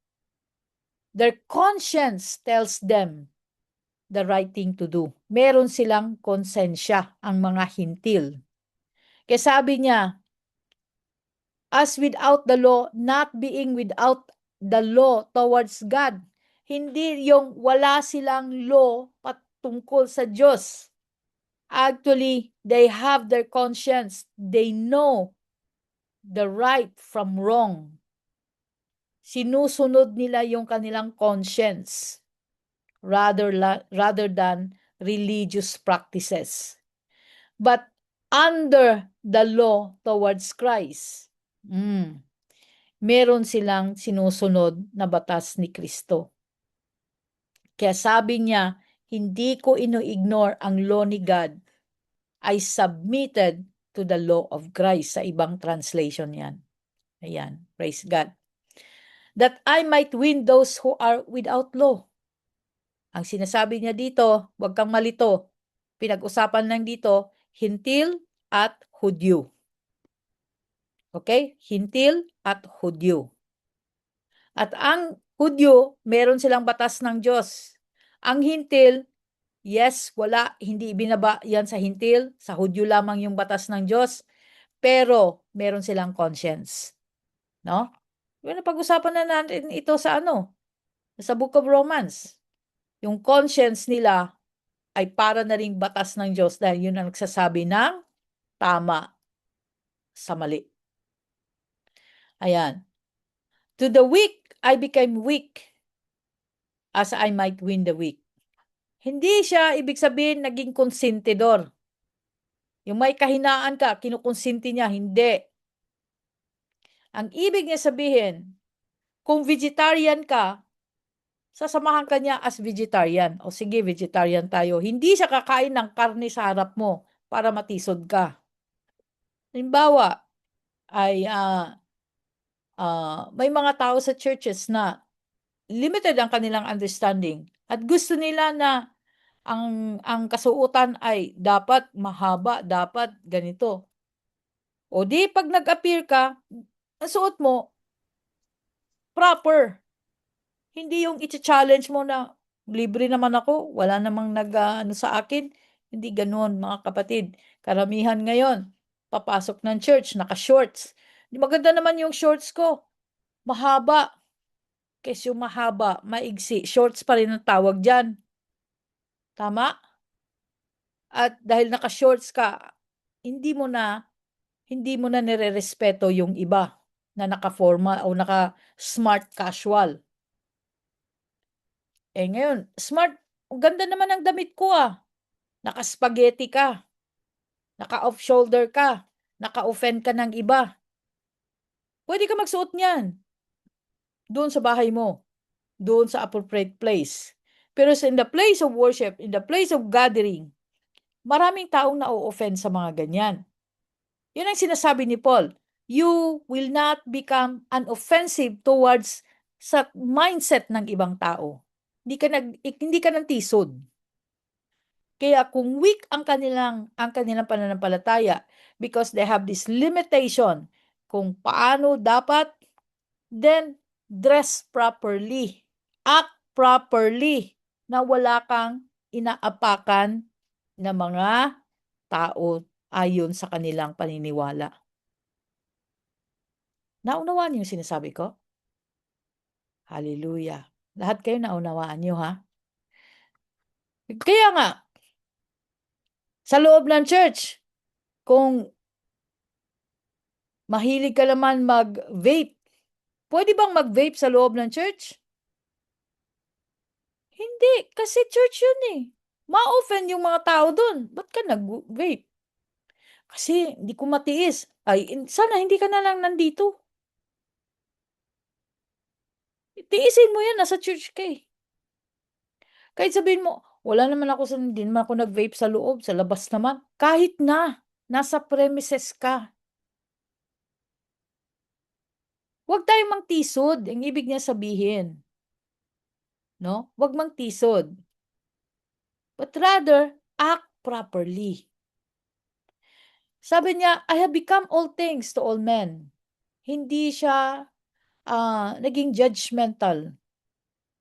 their conscience tells them the right thing to do. Meron silang konsensya, ang mga hintil. Kaya sabi niya, as without the law, not being without the law towards God. Hindi yung wala silang law patungkol sa Diyos. Actually, they have their conscience. They know the right from wrong. Sinusunod nila yung kanilang conscience rather than religious practices. But under the law towards Christ, meron silang sinusunod na batas ni Kristo. Kaya sabi niya, hindi ko ino-ignore ang law ni God. I submitted to the law of Christ. Sa ibang translation yan. Ayan, praise God. That I might win those who are without law. Ang sinasabi niya dito, huwag kang malito. Pinag-usapan lang dito, Hintil at Hudyo. Okay? Hintil at Hudyo. At ang Hudyo, meron silang batas ng Diyos. Ang Hintil, yes, wala, hindi ibinaba yan sa Hintil. Sa Hudyo lamang yung batas ng Diyos. Pero, meron silang conscience. No? Napag-usapan na natin ito sa sa Book of Romans. Yung conscience nila ay para na ring batas ng Diyos dahil yun ang nagsasabi ng tama sa mali. Ayan. To the weak, I became weak as I might win the weak. Hindi siya ibig sabihin naging konsentidor. Yung may kahinaan ka, kinukonsinti niya, hindi. Ang ibig niya sabihin, Kung vegetarian ka, sasamahan ka niya as vegetarian. O sige, vegetarian tayo. Hindi siya kakain ng karne sa harap mo para matisod ka. Halimbawa, ay may mga tao sa churches na limited ang kanilang understanding at gusto nila na ang kasuotan ay dapat mahaba, dapat ganito. O di pag nag-appear ka, ang suot mo proper. Hindi yung i-challenge mo na libre naman ako, wala namang nag-ano sa akin. Hindi ganoon, mga kapatid. Karamihan ngayon, papasok ng church, naka-shorts. Di maganda naman yung shorts ko. Mahaba. Kes yung mahaba, maigsi. Shorts pa rin ang tawag dyan. Tama? At dahil naka-shorts ka, hindi mo na nirerespeto yung iba na naka-formal o naka-smart casual. Eh ngayon, smart, ang ganda naman ng damit ko Naka-spaghetti ka, naka-off-shoulder ka, naka-offend ka ng iba. Pwede ka magsuot niyan. Doon sa bahay mo, doon sa appropriate place. Pero in the place of worship, in the place of gathering, maraming taong na-offend sa mga ganyan. Yun ang sinasabi ni Paul. You will not become unoffensive towards sa mindset ng ibang tao. Hindi ka nang tisod. Kaya kung weak ang kanilang pananampalataya because they have this limitation kung paano dapat, then dress properly, act properly, na wala kang inaapakan na mga tao ayon sa kanilang paniniwala. Naunawaan niyo yung sinasabi ko? Hallelujah. Lahat kayo naunawaan niyo, ha? Kaya nga, sa loob ng church, kung mahilig ka naman mag-vape, pwede bang mag-vape sa loob ng church? Hindi, kasi church yun Ma-offend yung mga tao dun. Ba't ka nag-vape? Kasi hindi ko matiis. Ay, sana hindi ka na lang nandito. Tiisin mo yan, nasa church ka Kahit sabihin mo, wala naman ako hindi naman ako nag-vape sa loob, sa labas naman. Kahit na, nasa premises ka. Huwag tayong mangtisod, ang ibig niya sabihin. No? Huwag mangtisod. But rather, act properly. Sabi niya, I have become all things to all men. Hindi siya naging judgmental.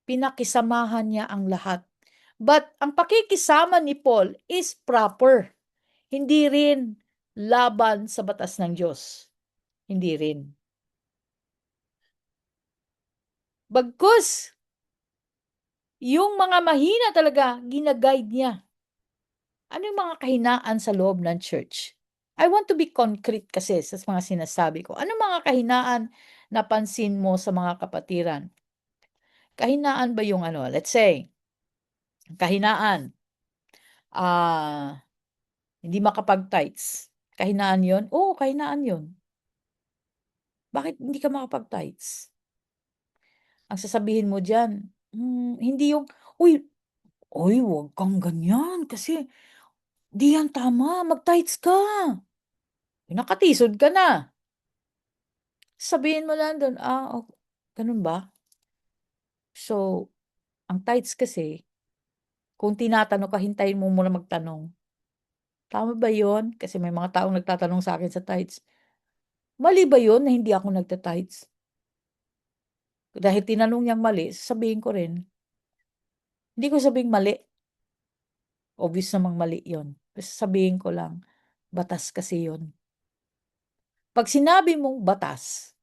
Pinakisamahan niya ang lahat. But ang pakikisama ni Paul is proper. Hindi rin laban sa batas ng Diyos. Hindi rin. Bagkus, yung mga mahina talaga, ginaguide niya. Ano yung mga kahinaan sa loob ng church? I want to be concrete kasi sa mga sinasabi ko. Ano mga kahinaan napansin mo sa mga kapatiran? Kahinaan ba yung let's say, kahinaan, hindi makapag-tights. Kahinaan yun? Oo, kahinaan yun. Bakit hindi ka makapag-tights? Ang sasabihin mo dyan, hindi yung, uy, wag kang ganyan kasi di yan tama, mag-tights ka. Nakatisod ka na. Sabihin mo lang doon, ganun ba? So, ang tights kasi, kung tinatanong ka, hintayin mo muna magtanong. Tama ba yun? Kasi may mga taong nagtatanong sa akin sa tights. Mali ba yun na hindi ako nagta-tights? Dahil tinanong niyang mali, sasabihin ko rin. Hindi ko sabing mali. Obvious namang mali yun. Sasabihin ko lang, batas kasi yun. Pag sinabi mong batas,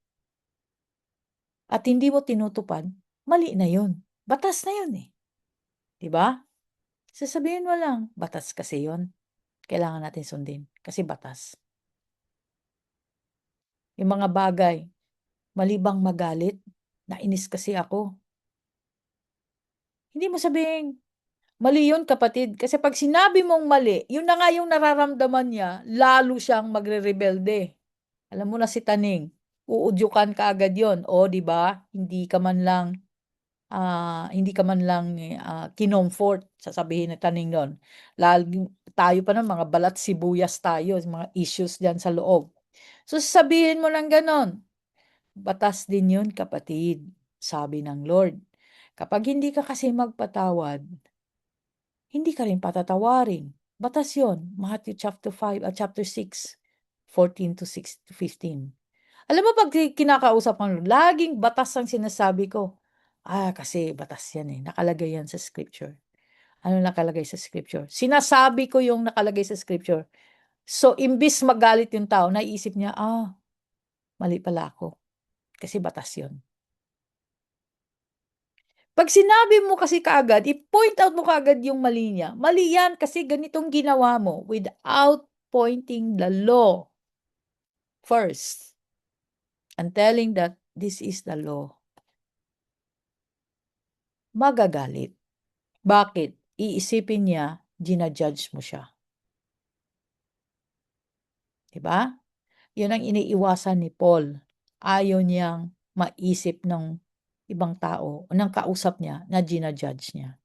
at hindi mo tinutupad, mali na yun. Batas na yun Diba? Sasabihin mo lang, batas kasi yun. Kailangan natin sundin. Kasi batas. Yung mga bagay, mali bang magalit? Nainis kasi ako. Hindi mo sabihin, mali yun kapatid. Kasi pag sinabi mong mali, yun na nga yung nararamdaman niya, lalo siyang magre-rebelde. Alam mo na si Taning, uudyukan ka agad yon. O, di ba? Hindi ka man lang kinomfort, sasabihin na taning nun. Lalo tayo pa ng mga balat sibuyas tayo, mga issues diyan sa loob. So sasabihin mo ng ganon, batas din yun kapatid, sabi ng Lord. Kapag hindi ka kasi magpatawad, hindi ka rin patatawarin. Batas yun, Matthew chapter 5 at chapter 6, 14 to 6 to 15. Alam mo, pag kinakausap ko, laging batas ang sinasabi ko. Kasi batas yan eh. Nakalagay yan sa scripture. Ano nakalagay sa scripture? Sinasabi ko yung nakalagay sa scripture. So, imbis magalit yung tao, naiisip niya, mali pala ako. Kasi batas yun. Pag sinabi mo kasi kaagad, i-point out mo kaagad yung mali niya. Mali yan kasi ganitong ginawa mo without pointing the law first and telling that this is the law. Magagalit. Bakit? Iisipin niya, ginajudge mo siya. Diba? Yun ang iniiwasan ni Paul. Ayaw niyang maisip ng ibang tao, ng kausap niya, na ginajudge niya.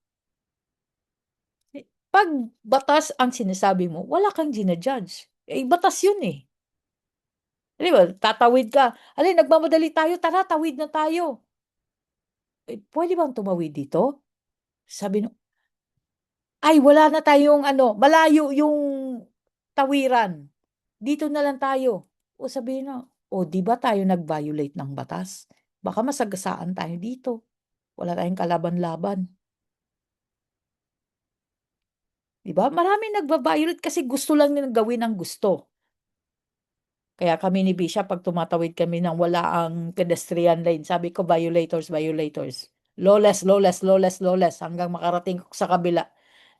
Pag batas ang sinasabi mo, wala kang ginajudge. Batas yun eh. Di ba? Tatawid ka. Alin, nagmamadali tayo, tara, tawid na tayo. Pwede bang tumawid dito? Sabi no, wala na tayong malayo yung tawiran. Dito na lang tayo. O sabihin na, di ba tayo nag-violate ng batas? Baka masagasaan tayo dito. Wala tayong kalaban-laban. Di ba? Maraming nagba-violate kasi gusto lang nilang gawin ang gusto. Kaya kami ni Bishop, pag tumatawid kami ng wala ang pedestrian lane, sabi ko, violators, violators. Lawless, lawless, lawless, lawless, hanggang makarating ko sa kabila.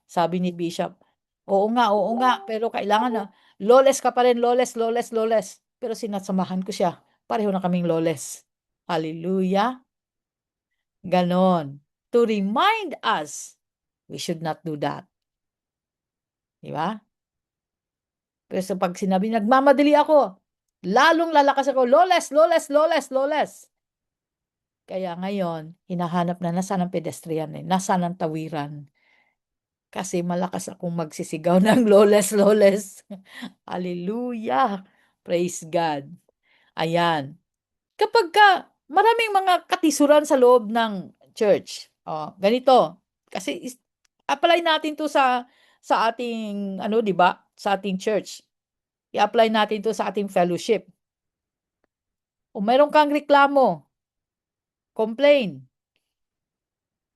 Sabi ni Bishop, oo nga, pero kailangan na, lawless ka pa rin, lawless, lawless, lawless. Pero sinasamahan ko siya. Pareho na kaming lawless. Hallelujah. Ganon. To remind us, we should not do that. Di ba? Pero sa pag sinabi, nagmamadali ako, lalong lalakas ako, lawless, lawless, lawless, lawless. Kaya ngayon, hinahanap na nasaan ang pedestrian nasaan ang tawiran. Kasi malakas akong magsisigaw ng lawless, lawless. Hallelujah. Praise God. Ayan. Kapag maraming mga katisuran sa loob ng church. Ganito. Kasi apply natin to sa ating 'di ba? Sa ating church. I-apply natin to sa ating fellowship. O meron kang reklamo, complain.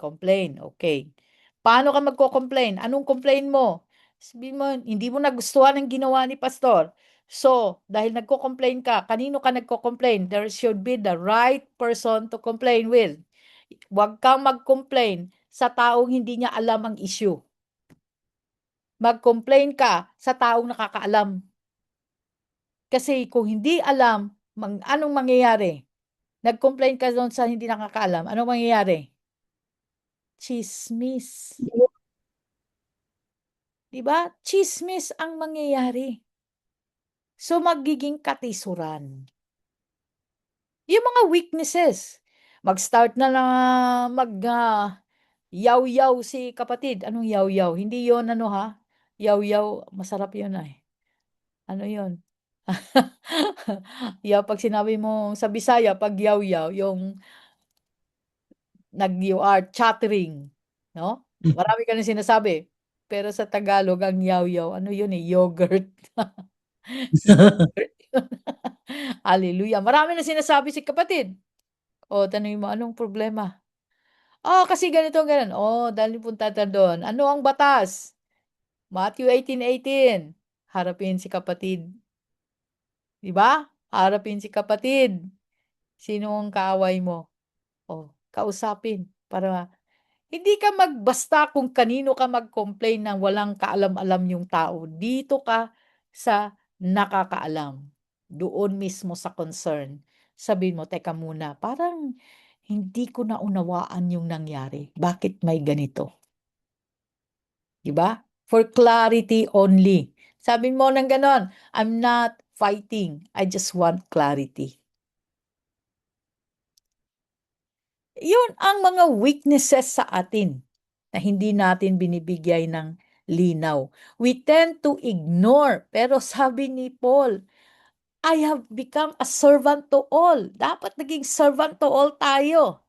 Complain, okay. Paano ka magko-complain? Anong complain mo? Sabihin mo, hindi mo nagustuhan ang ginawa ni pastor. So, dahil nagko-complain ka, kanino ka nagko-complain? There should be the right person to complain with. Huwag kang mag-complain sa taong hindi niya alam ang issue. Mag-complain ka sa taong nakakaalam. Kasi kung hindi alam, anong mangyayari? Nag-complain ka doon sa hindi nakakaalam. Anong mangyayari? Chismis. Diba? Chismis ang mangyayari. So, magiging katisuran. Yung mga weaknesses. Mag-start na yaw-yaw si kapatid. Anong yaw-yaw? Hindi yon Yaw-yaw, masarap yun ay. Ano yon? Pag sinabi mo sa Bisaya, pag yaw-yaw, yung you are chattering. No? Marami ka na sinasabi. Pero sa Tagalog, ang yaw-yaw, ano yun yogurt. Hallelujah. Marami na sinasabi si kapatid. Tanungin mo, anong problema? Kasi ganito, ganun. Dahil punta tayo doon. Ano ang batas? Matthew 18:18. Harapin si kapatid. Diba? Harapin si kapatid. Sino ang kaaway mo? Kausapin. Para hindi ka magbasta kung kanino ka mag-complain ng walang kaalam-alam yung tao. Dito ka sa nakakaalam. Doon mismo sa concern. Sabihin mo, teka muna, parang hindi ko naunawaan yung nangyari. Bakit may ganito? Diba? For clarity only. Sabihin mo ng ganon, I'm not fighting. I just want clarity. Yun ang mga weaknesses sa atin na hindi natin binibigay ng linaw. We tend to ignore. Pero sabi ni Paul, I have become a servant to all. Dapat naging servant to all tayo.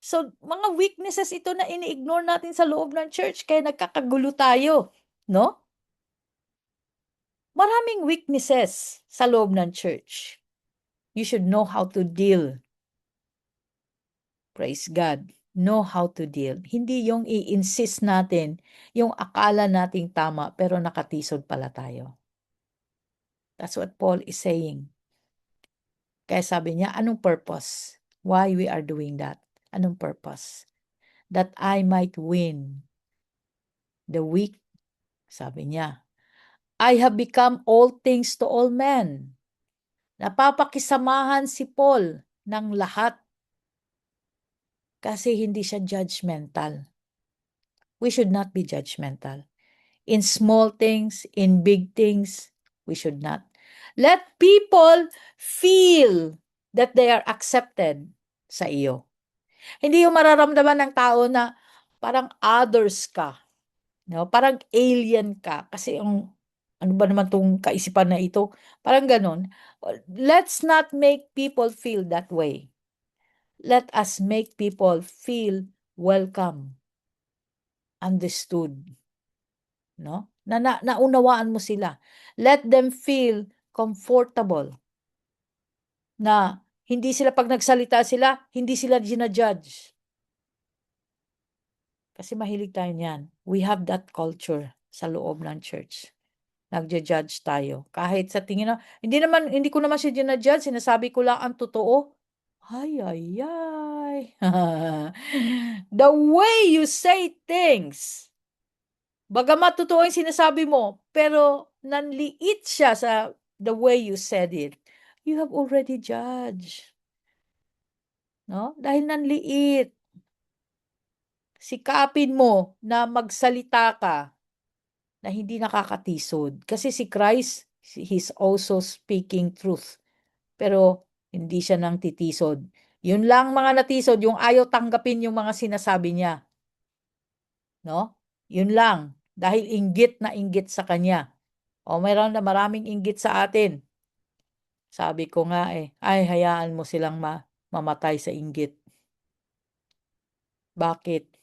So, mga weaknesses ito na ini-ignore natin sa loob ng church, kaya nagkakagulo tayo. No? Maraming weaknesses sa loob ng church. You should know how to deal. Praise God. Know how to deal. Hindi yung i-insist natin, yung akala nating tama, pero nakatisod pala tayo. That's what Paul is saying. Kaya sabi niya, anong purpose? Why we are doing that? Anong purpose? That I might win the weak, sabi niya. I have become all things to all men. Napapakisamahan si Paul ng lahat kasi hindi siya judgmental. We should not be judgmental. In small things, in big things, we should not. Let people feel that they are accepted sa iyo. Hindi yung mararamdaman ng tao na parang others ka. No? Parang alien ka. Kasi ano ba naman tong kaisipan na ito? Parang ganun. Let's not make people feel that way. Let us make people feel welcome, understood. No? Naunawaan mo sila. Let them feel comfortable. Na hindi sila pag nagsalita sila, hindi sila ginajudge. Kasi mahilig tayo niyan. We have that culture sa loob ng church. Nagja-judge tayo. Kahit sa tingin na, hindi ko naman siya ginajudge, sinasabi ko lang ang totoo. Ay, ay, ay. The way you say things, bagamat totoo yung sinasabi mo, pero nanliit siya sa the way you said it, you have already judged. No? Dahil nanliit. Sikapin mo na magsalita ka na hindi nakakatisod. Kasi si Christ, he's also speaking truth. Pero hindi siya nang titisod. Yun lang mga natisod, yung ayaw tanggapin yung mga sinasabi niya. No? Yun lang. Dahil inggit na inggit sa kanya. O mayroon na maraming inggit sa atin. Sabi ko nga ay hayaan mo silang mamatay sa inggit. Bakit?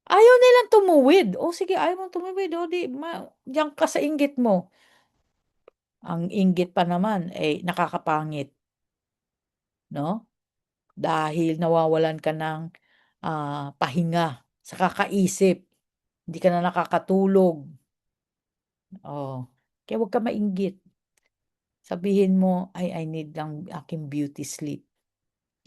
Ayaw nilang tumuwid. O sige, ayaw mong tumuwid. O di, diyan ka sa inggit mo. Ang inggit pa naman, nakakapangit. No? Dahil nawawalan ka ng pahinga sa kakaisip. Hindi ka na nakakatulog. Oh, kaya huwag ka mainggit. Sabihin mo, I need lang aking beauty sleep.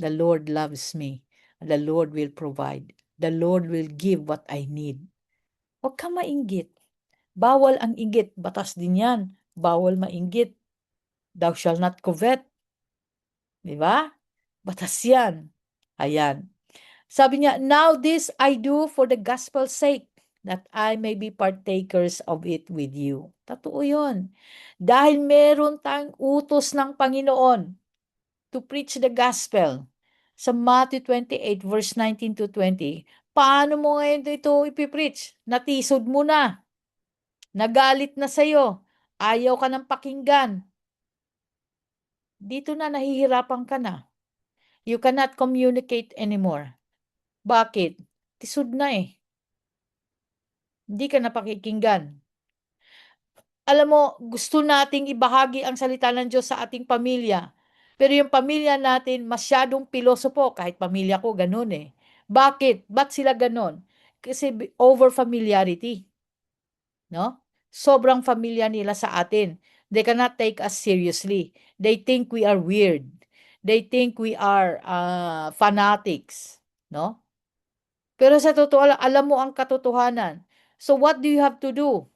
The Lord loves me. The Lord will provide. The Lord will give what I need. Huwag ka mainggit. Bawal ang inggit. Batas din yan. Bawal mainggit. Thou shall not covet. Di ba? Batas yan. Ayan. Sabi niya, now this I do for the gospel's sake, that I may be partakers of it with you. Totoo yun. Dahil meron tayong utos ng Panginoon to preach the gospel. Sa Matthew 28 verse 19 to 20, paano mo ngayon ito ipipreach? Natisod mo na. Nagalit na sa'yo. Ayaw ka ng pakinggan. Dito na nahihirapan ka na. You cannot communicate anymore. Bakit? Tisod na Hindi ka napakikinggan. Alam mo, gusto nating ibahagi ang salita ng Diyos sa ating pamilya. Pero yung pamilya natin masyadong pilosopo, kahit pamilya ko ganun Bakit? Ba't sila ganun? Kasi over familiarity. No? Sobrang familiar nila sa atin. They cannot take us seriously. They think we are weird. They think we are fanatics. No? Pero sa totoo lang, alam mo ang katotohanan. So what do you have to do?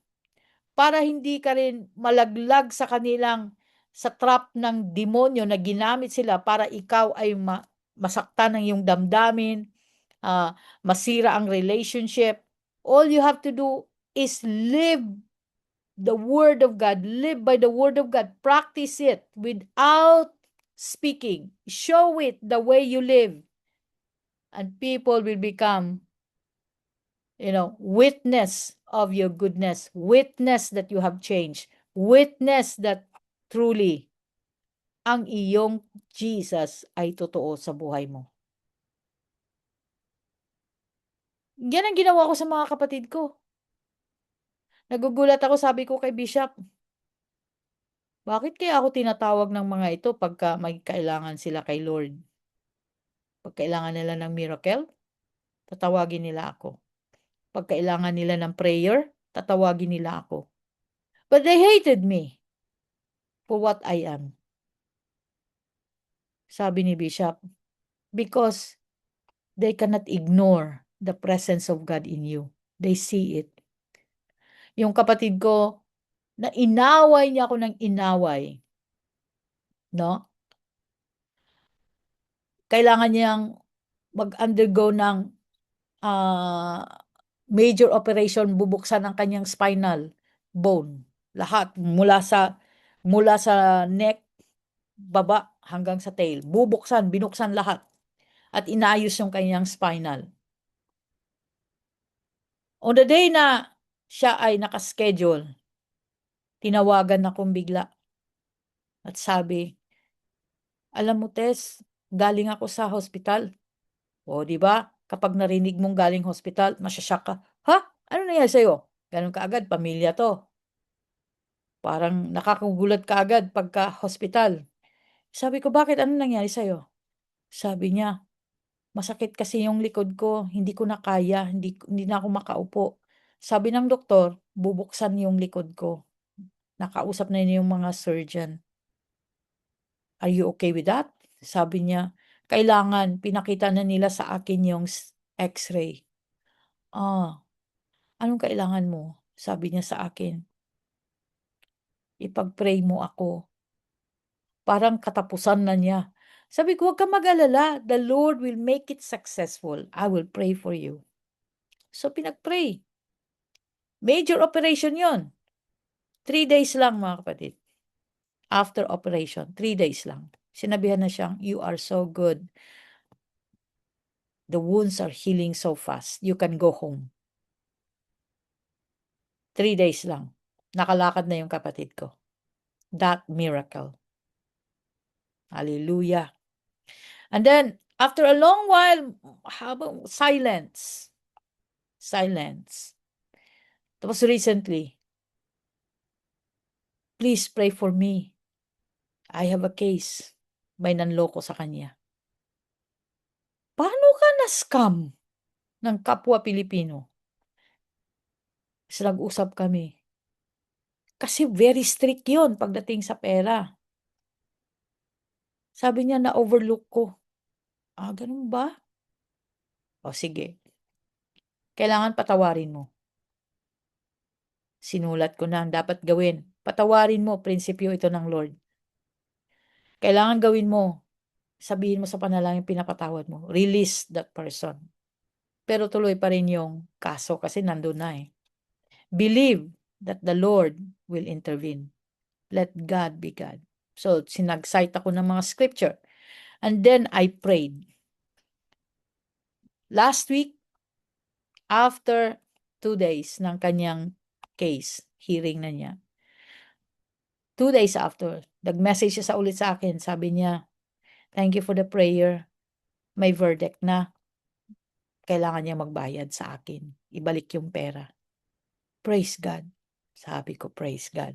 Para hindi ka rin malaglag sa kanilang sa trap ng demonyo na ginamit sila para ikaw ay masaktan ng iyong damdamin, masira ang relationship. All you have to do is live the Word of God. Live by the Word of God. Practice it without speaking. Show it the way you live. and people will become, witness of your goodness, witness that you have changed, witness that truly ang iyong Jesus ay totoo sa buhay mo. Yan ang ginawa ko sa mga kapatid ko. Nagugulat ako, sabi ko kay Bishop, bakit kaya ako tinatawag ng mga ito pagka may kailangan sila kay Lord? Pag kailangan nila ng miracle, tatawagin nila ako. Pag kailangan nila ng prayer, tatawagin nila ako. But they hated me for what I am. Sabi ni Bishop, because they cannot ignore the presence of God in you. They see it. Yung kapatid ko, na inaway niya ako ng inaway, no? Kailangan niyang mag-undergo ng major operation, bubuksan ang kanyang spinal bone. Lahat, mula sa neck, baba, hanggang sa tail. Binuksan lahat. At inayos yung kanyang spinal. On the day na siya ay nakaschedule, tinawagan akong bigla. At sabi, alam mo Tess, galing ako sa hospital. O, di ba? Kapag narinig mong galing hospital, masyasyak ka. Ha? Ano nangyari sa'yo? Ganun kaagad, pamilya to. Parang nakakagulat ka agad pagka hospital. Sabi ko, bakit? Ano nangyari sa'yo? Sabi niya, masakit kasi yung likod ko, hindi ko na kaya, hindi na ako makaupo. Sabi ng doktor, bubuksan yung likod ko. Nakausap na yun yung mga surgeon. Are you okay with that? Sabi niya, kailangan, pinakita na nila sa akin yung x-ray. Anong kailangan mo? Sabi niya sa akin, ipag-pray mo ako. Parang katapusan na niya. Sabi ko, huwag ka mag-alala. The Lord will make it successful. I will pray for you. So, pinag-pray. Major operation yon. 3 days lang, mga kapatid. After operation, 3 days lang. Sinabihan na siyang, you are so good. The wounds are healing so fast. You can go home. 3 days lang. Nakalakad na yung kapatid ko. That miracle. Hallelujah. And then, after a long while, silence. Silence. Tapos recently, please pray for me. I have a case. May nanloko sa kanya. Paano ka na-scam ng kapwa Pilipino? Kasi nag-usap kami. Kasi very strict yun pagdating sa pera. Sabi niya na-overlook ko. Ganun ba? O sige. Kailangan patawarin mo. Sinulat ko na ang dapat gawin. Patawarin mo, prinsipyo ito ng Lord. Kailangan gawin mo. Sabihin mo sa panalangin, pinapatawad mo. Release that person. Pero tuloy pa rin yung kaso kasi nandun na eh. Believe that the Lord will intervene. Let God be God. So, sinag-cite ako ng mga scripture. And then, I prayed. Last week, after 2 days ng kanyang case, hearing na niya, 2 days after, nag-message siya ulit sa akin. Sabi niya, thank you for the prayer. May verdict na. Kailangan niya magbayad sa akin. Ibalik yung pera. Praise God. Sabi ko, praise God.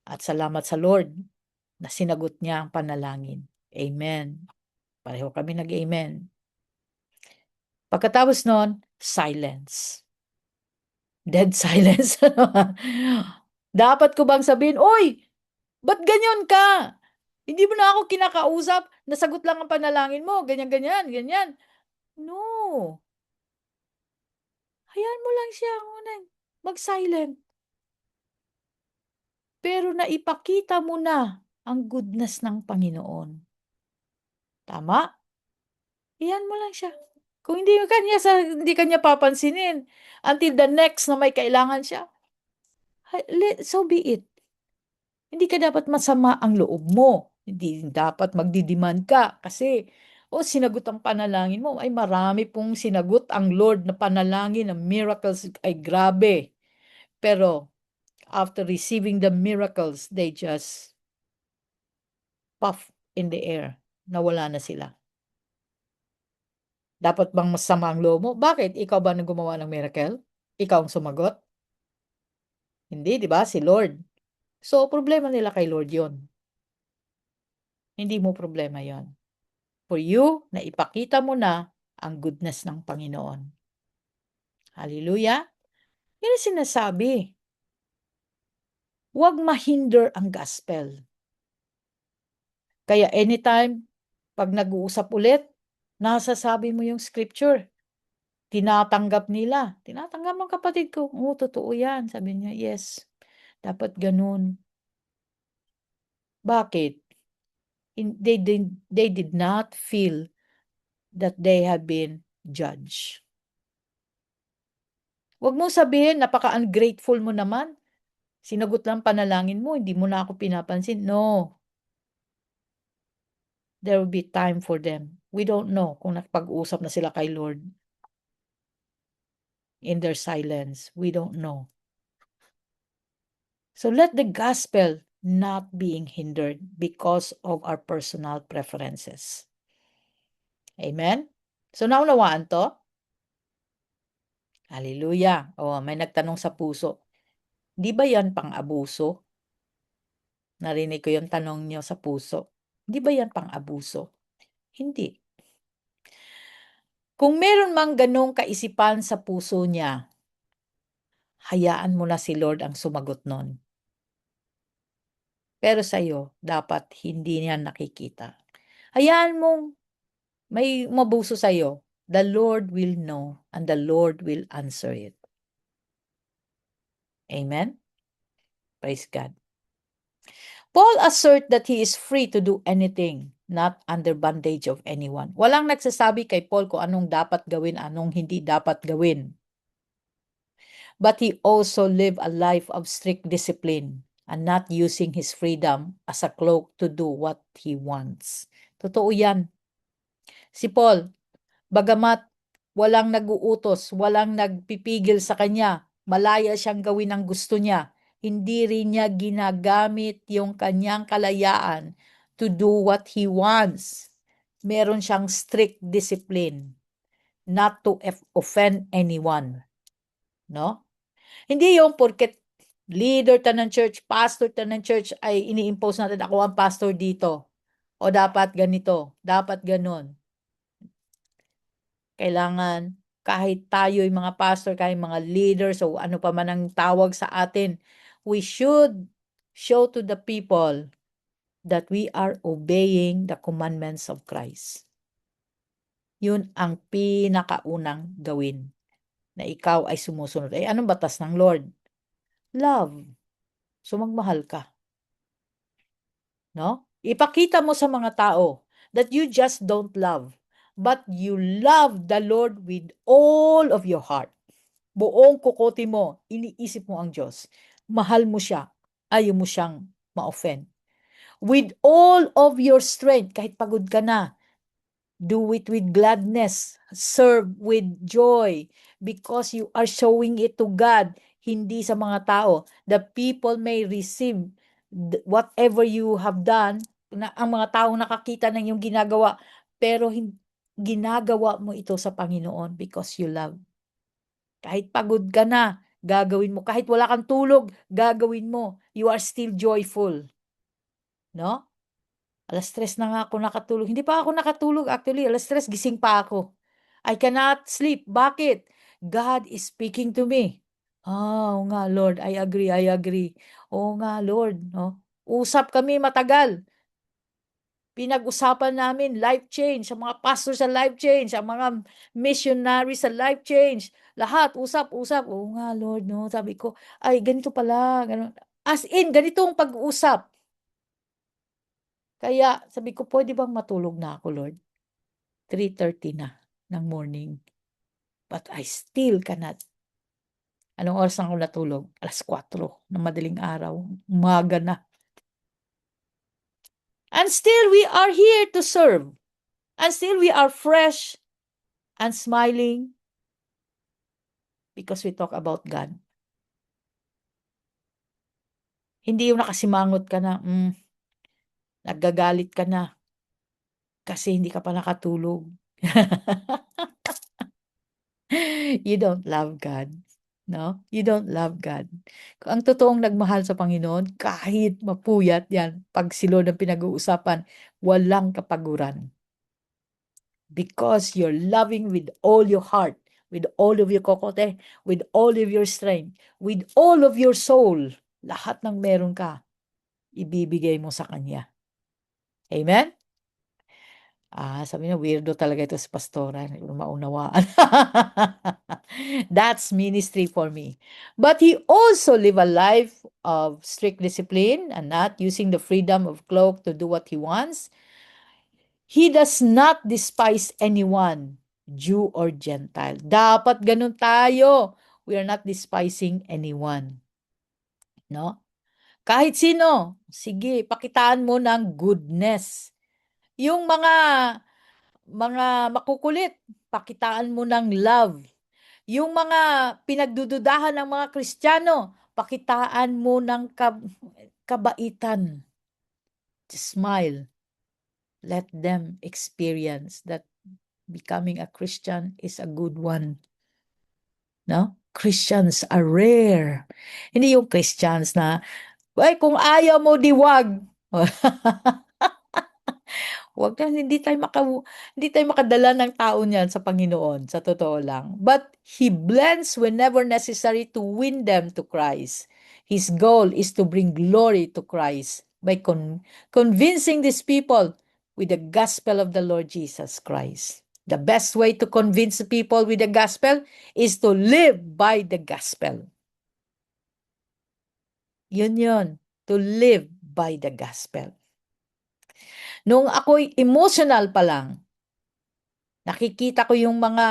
At salamat sa Lord na sinagot niya ang panalangin. Amen. Pareho kami nag-amen. Pagkatapos nun, silence. Dead silence. Dapat ko bang sabihin, Oy, ba't ganyan ka? Hindi mo na ako kinakausap, nasagot lang ang panalangin mo, ganyan. No. Hayaan mo lang siya mag-silent. Pero naipakita mo na ang goodness ng Panginoon. Tama? Iyan mo lang siya. Kung hindi kanya papansinin until the next na may kailangan siya, so be it. Hindi ka dapat masama ang loob mo. Hindi dapat magdidemand ka kasi O sinagot ang panalangin mo. Ay marami pong sinagot ang Lord na panalangin, ng miracles ay grabe. Pero after receiving the miracles, they just puff in the air. Nawala na sila. Dapat bang masama ang loob mo? Bakit? Ikaw ba nang gumawa ng miracle? Ikaw ang sumagot? Hindi, di ba? Si Lord. So, problema nila kay Lord yon. Hindi mo problema yon. For you, na ipakita mo na ang goodness ng Panginoon. Hallelujah! Yan ang sinasabi. Huwag mahinder ang gospel. Kaya anytime, pag nag-uusap ulit, nasasabi mo yung scripture. Tinatanggap nila. Tinatanggap ng kapatid ko. Oo, totoo yan. Sabi niya, yes. Dapat ganun. Bakit? They did not feel that they have been judged. Huwag mo sabihin, napaka-ungrateful mo naman. Sinagot lang panalangin mo, hindi mo na ako pinapansin. No. There will be time for them. We don't know kung nakapag-usap na sila kay Lord. In their silence, we don't know. So let the gospel not being hindered because of our personal preferences. Amen? So naunawaan to? Hallelujah. O, may nagtanong sa puso. Di ba yan pang-abuso? Narinig ko yung tanong niyo sa puso. Di ba yan pang-abuso? Hindi. Kung meron mang ganong kaisipan sa puso niya, hayaan mo na si Lord ang sumagot nun. Pero sa'yo, dapat hindi niya nakikita. Hayaan mong may umabuso sa'yo. The Lord will know and the Lord will answer it. Amen? Praise God. Paul assert that he is free to do anything, not under bondage of anyone. Walang nagsasabi kay Paul kung anong dapat gawin, anong hindi dapat gawin. But he also lived a life of strict discipline and not using his freedom as a cloak to do what he wants. Totoo yan. Si Paul, bagamat walang nag-uutos, walang nagpipigil sa kanya, malaya siyang gawin ang gusto niya, hindi rin niya ginagamit yung kanyang kalayaan to do what he wants. Meron siyang strict discipline not to offend anyone. No? Hindi yung porket leader ta ng church, pastor ta ng church, ay ini-impose natin ako ang pastor dito. O dapat ganito, dapat ganun. Kailangan kahit tayo'y mga pastor, kahit mga leaders o ano pa man ang tawag sa atin, we should show to the people that we are obeying the commandments of Christ. Yun ang pinakaunang gawin, na ikaw ay sumusunod. Eh, anong batas ng Lord? Love. So, magmahal ka. No? Ipakita mo sa mga tao that you just don't love, but you love the Lord with all of your heart. Buong kukote mo, iniisip mo ang Diyos. Mahal mo siya. Ayaw mo siyang ma-offend. With all of your strength, kahit pagod ka na, do it with gladness. Serve with joy because you are showing it to God, hindi sa mga tao. The people may receive whatever you have done, na ang mga tao nakakita ng iyong ginagawa, pero ginagawa mo ito sa Panginoon because you love. Kahit pagod ka na, gagawin mo. Kahit wala kang tulog, gagawin mo. You are still joyful. No? 3:00 na nga ako nakatulog. Hindi pa ako nakatulog actually. 3:00 gising pa ako. I cannot sleep. Bakit? God is speaking to me. Oo nga, Lord. I agree, I agree. Oo nga, Lord. No? Usap kami matagal. Pinag-usapan namin life change, sa mga pastor sa life change, sa mga missionary sa life change. Lahat, usap-usap. Oo nga, Lord, no? Sabi ko, ay, ganito pala. Ganun. As in, ganito ang pag-uusap. Kaya, sabi ko, pwede bang matulog na ako, Lord? 3:30 na ng morning. But I still cannot. Anong oras na ako natulog? 4:00 ng madaling araw. Umaga na. And still, we are here to serve. And still we are fresh and smiling because we talk about God. Hindi yung nakasimangot ka na, naggagalit ka na kasi hindi ka pa nakatulog. You don't love God. No? You don't love God. Ang totoong nagmahal sa Panginoon, kahit mapuyat yan, pag si Lord ang pinag-uusapan, walang kapaguran. Because you're loving with all your heart, with all of your kokote, with all of your strength, with all of your soul. Lahat ng meron ka, ibibigay mo sa Kanya. Amen? Sabi niya, weirdo talaga ito si Pastora. Hindi ko maunawaan. That's ministry for me. But he also live a life of strict discipline and not using the freedom of cloak to do what he wants. He does not despise anyone, Jew or Gentile. Dapat ganun tayo. We are not despising anyone. No? Kahit sino, sige, pakitaan mo ng goodness. Yung mga makukulit, pakitaan mo ng love. Yung mga pinagdududahan ng mga Kristiyano, pakitaan mo ng kabaitan. Just smile. Let them experience that becoming a Christian is a good one. No? Christians are rare. Hindi yung Christians na, ay, kung ayaw mo, diwag. Wag na, hindi tayo makadala ng tao niyan sa Panginoon, sa totoo lang. But He blends whenever necessary to win them to Christ. His goal is to bring glory to Christ by convincing these people with the gospel of the Lord Jesus Christ. The best way to convince people with the gospel is to live by the gospel. Yun, to live by the gospel. Nung ako'y emotional pa lang, nakikita ko yung mga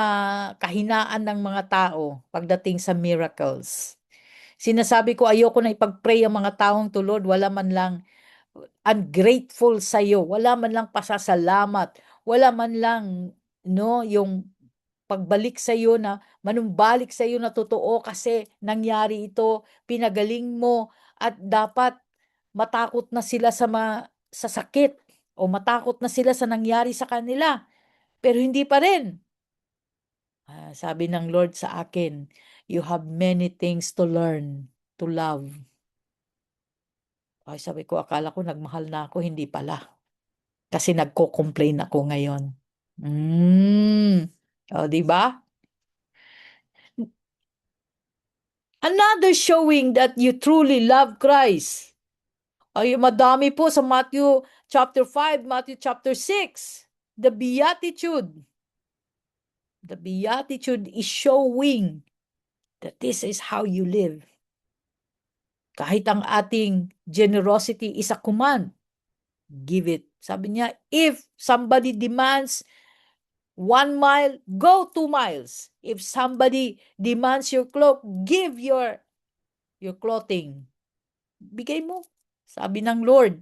kahinaan ng mga tao pagdating sa miracles. Sinasabi ko, ayoko na ipag-pray ang mga taong to Lord, wala man lang ungrateful sa iyo, wala man lang pasasalamat, wala man lang no yung pagbalik sa iyo na manumbalik sa iyo na totoo kasi nangyari ito, pinagaling mo at dapat matakot na sila sa sakit o matakot na sila sa nangyari sa kanila. Pero hindi pa rin. Sabi ng Lord sa akin, you have many things to learn, to love. Ay, sabi ko, akala ko nagmahal na ako, hindi pala. Kasi nagko-complain ako ngayon. O, di ba? Another showing that you truly love Christ. Ay, madami po sa Matthew chapter 5, Matthew chapter 6. The Beatitude. The Beatitude is showing that this is how you live. Kahit ang ating generosity is a command, give it. Sabi niya, if somebody demands 1 mile, go 2 miles. If somebody demands your cloak, give your clothing. Bigay mo. Sabi ng Lord.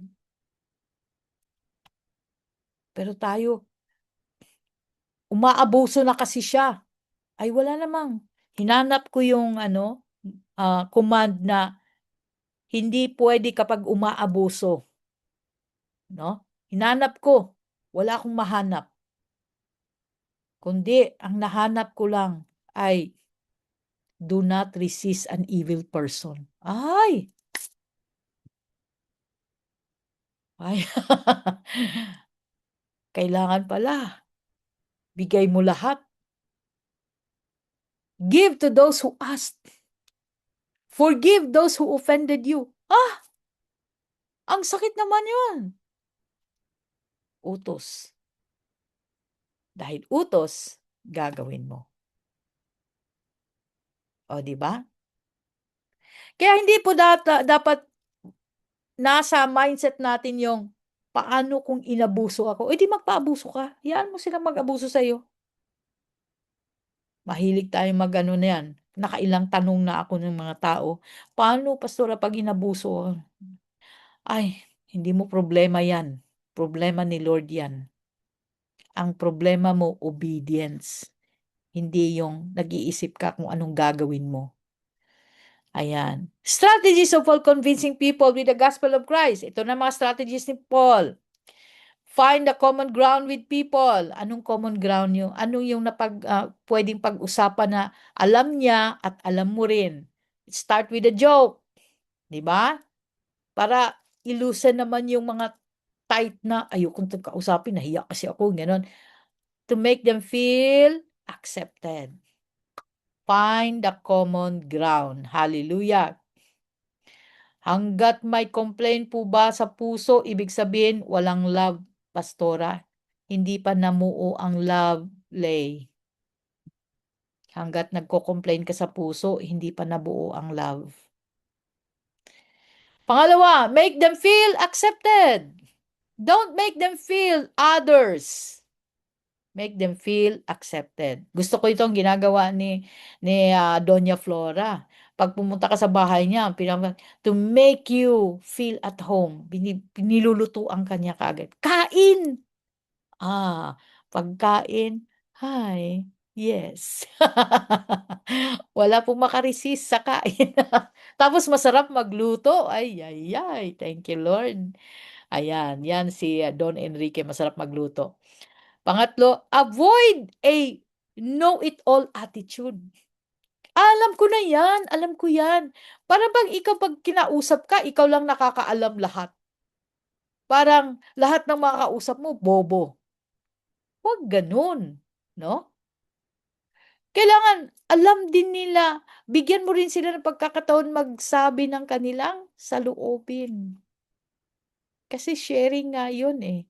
Pero tayo, umaabuso na kasi siya. Ay, wala namang. Hinanap ko yung command na hindi pwede kapag umaabuso. No? Hinanap ko. Wala akong mahanap. Kundi, ang nahanap ko lang ay do not resist an evil person. Ay! Kailangan pala. Bigay mo lahat. Give to those who ask. Forgive those who offended you. Ang sakit naman yun. Utos. Dahil utos, gagawin mo. O, di ba? Kaya hindi po dapat nasa mindset natin yung paano kung inabuso ako? Eh di magpaabuso ka. Hayaan mo silang mag-abuso sa'yo. Mahilig tayo mag-ano na yan. Nakailang tanong na ako ng mga tao. Paano, pastora, pag inabuso? Ay, hindi mo problema yan. Problema ni Lord yan. Ang problema mo, obedience. Hindi yung nag-iisip ka kung anong gagawin mo. Ayan. Strategies of Paul convincing people with the gospel of Christ. Ito na mga strategies ni Paul. Find the common ground with people. Anong common ground yung? Anong yung pwedeng pag-usapan na alam niya at alam mo rin? Start with a joke. Di ba? Para ilusan naman yung mga tight na, ayokong kausapin, nahiya kasi ako, gano'n. To make them feel accepted. Find the common ground. Hallelujah. Hanggat may complaint po ba sa puso, ibig sabihin walang love, pastora. Hindi pa namuo ang love, lay. Hanggat nagko-complain ka sa puso, hindi pa nabuo ang love. Pangalawa, make them feel accepted. Don't make them feel others. Make them feel accepted. Gusto ko itong ginagawa ni Doña Flora. Pag pumunta ka sa bahay niya, to make you feel at home. Pinilulutuan ka niya kaagad. Kain! Pagkain, hi, yes. Wala pong makaresist sa kain. Tapos masarap magluto. Ay, ay, ay. Thank you, Lord. Ayan, yan si Don Enrique, masarap magluto. Pangatlo, avoid a know-it-all attitude. Alam ko na yan, alam ko yan. Para bang ikaw pag kinausap ka, ikaw lang nakakaalam lahat. Parang lahat ng mga kausap mo, bobo. Huwag ganun, no? Kailangan alam din nila, bigyan mo rin sila ng pagkakataon magsabi ng kanilang saloobin. Kasi sharing nga yun eh.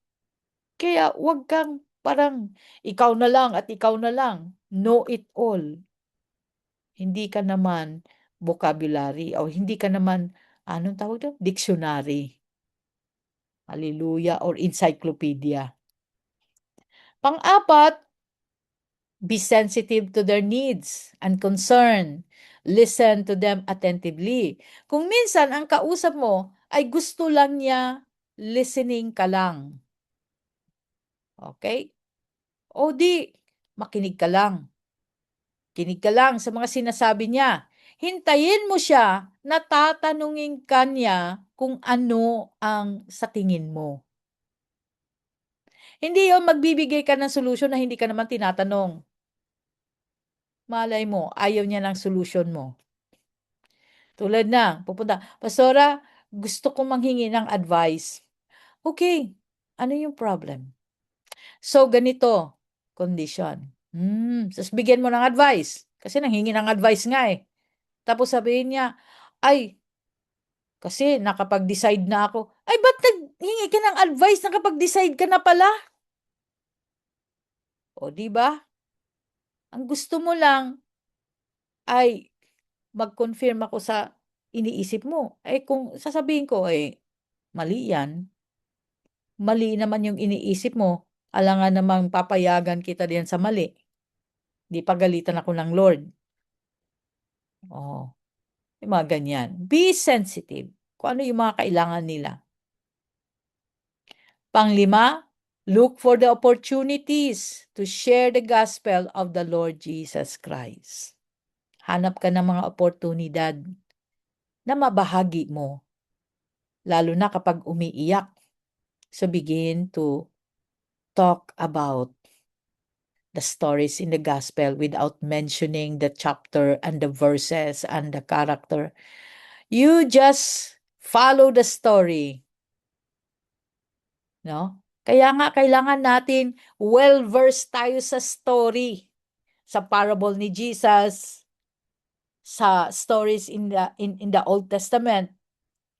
Kaya huwag kang parang ikaw na lang at ikaw na lang. Know it all. Hindi ka naman vocabulary o hindi ka naman, anong tawag doon? Dictionary. Hallelujah, or encyclopedia. Pang-apat, be sensitive to their needs and concern. Listen to them attentively. Kung minsan ang kausap mo ay gusto lang niya, listening ka lang. Okay? O di, makinig ka lang. Kinig ka lang sa mga sinasabi niya. Hintayin mo siya na tatanungin ka niya kung ano ang sa tingin mo. Hindi yung magbibigay ka ng solusyon na hindi ka naman tinatanong. Malay mo, ayaw niya ng solusyon mo. Tulad na, pupunta, Pastora, gusto ko manghingi ng advice. Okay, ano yung problem? So, ganito, condition. Tapos bigyan mo ng advice. Kasi nanghingi ng advice nga eh. Tapos sabihin niya, ay, kasi nakapag-decide na ako. Ay, ba't naghingi ka ng advice? Nakapag-decide ka na pala? O, di ba? Ang gusto mo lang ay mag-confirm ako sa iniisip mo. Eh, kung sasabihin ko, mali yan. Mali naman yung iniisip mo. Alangan namang papayagan kita diyan sa mali. Di pagalitan ako ng Lord. Oh, yung mga ganyan. Be sensitive kung ano yung mga kailangan nila. Panglima, look for the opportunities to share the gospel of the Lord Jesus Christ. Hanap ka ng mga oportunidad na mabahagi mo, lalo na kapag umiiyak. So begin to talk about the stories in the gospel without mentioning the chapter and the verses and the character. You just follow the story. No? Kaya nga kailangan natin well-versed tayo sa story, sa parable ni Jesus, sa stories in the Old Testament,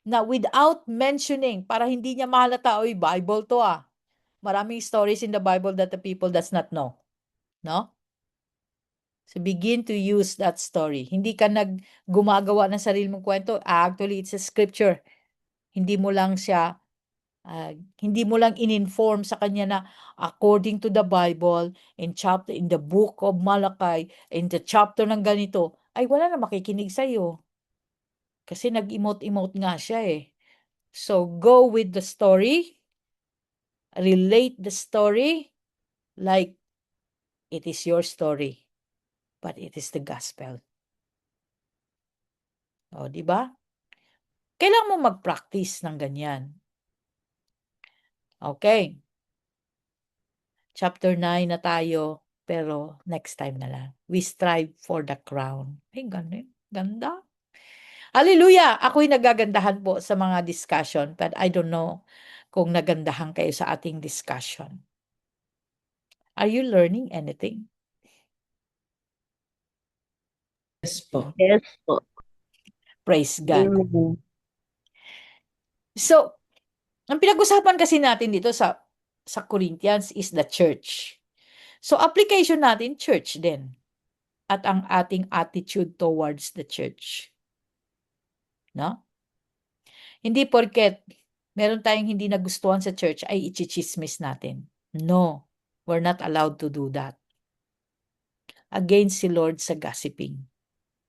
na without mentioning, para hindi niya mahalata, oy, Bible to ah. Maraming stories in the Bible that the people does not know. No? So begin to use that story. Hindi ka gumagawa ng sarili mong kwento. Actually, it's a scripture. Hindi mo lang siya hindi mo lang in-inform sa kanya na according to the Bible, in the book of Malachi, in the chapter ng ganito, ay wala na makikinig sa'yo. Kasi nag-emote-emote nga siya eh. So, go with the story, relate the story, like it is your story, but it is the gospel. O, di ba? Kailangan mo mag-practice ng ganyan. Okay. Chapter 9 na tayo, pero next time na lang. We strive for the crown. Ay, ganda. Hallelujah! Ako'y nagagandahan po sa mga discussion, but I don't know kung nagandahan kayo sa ating discussion. Are you learning anything? Yes po. Yes po. Praise God. Amen. So, ang pinag-usapan kasi natin dito sa Corinthians is the church. So, application natin, church din. At ang ating attitude towards the church. No? Hindi porket meron tayong hindi nagustuhan sa church ay ichichismis natin. No, we're not allowed to do that. Against si Lord sa gossiping.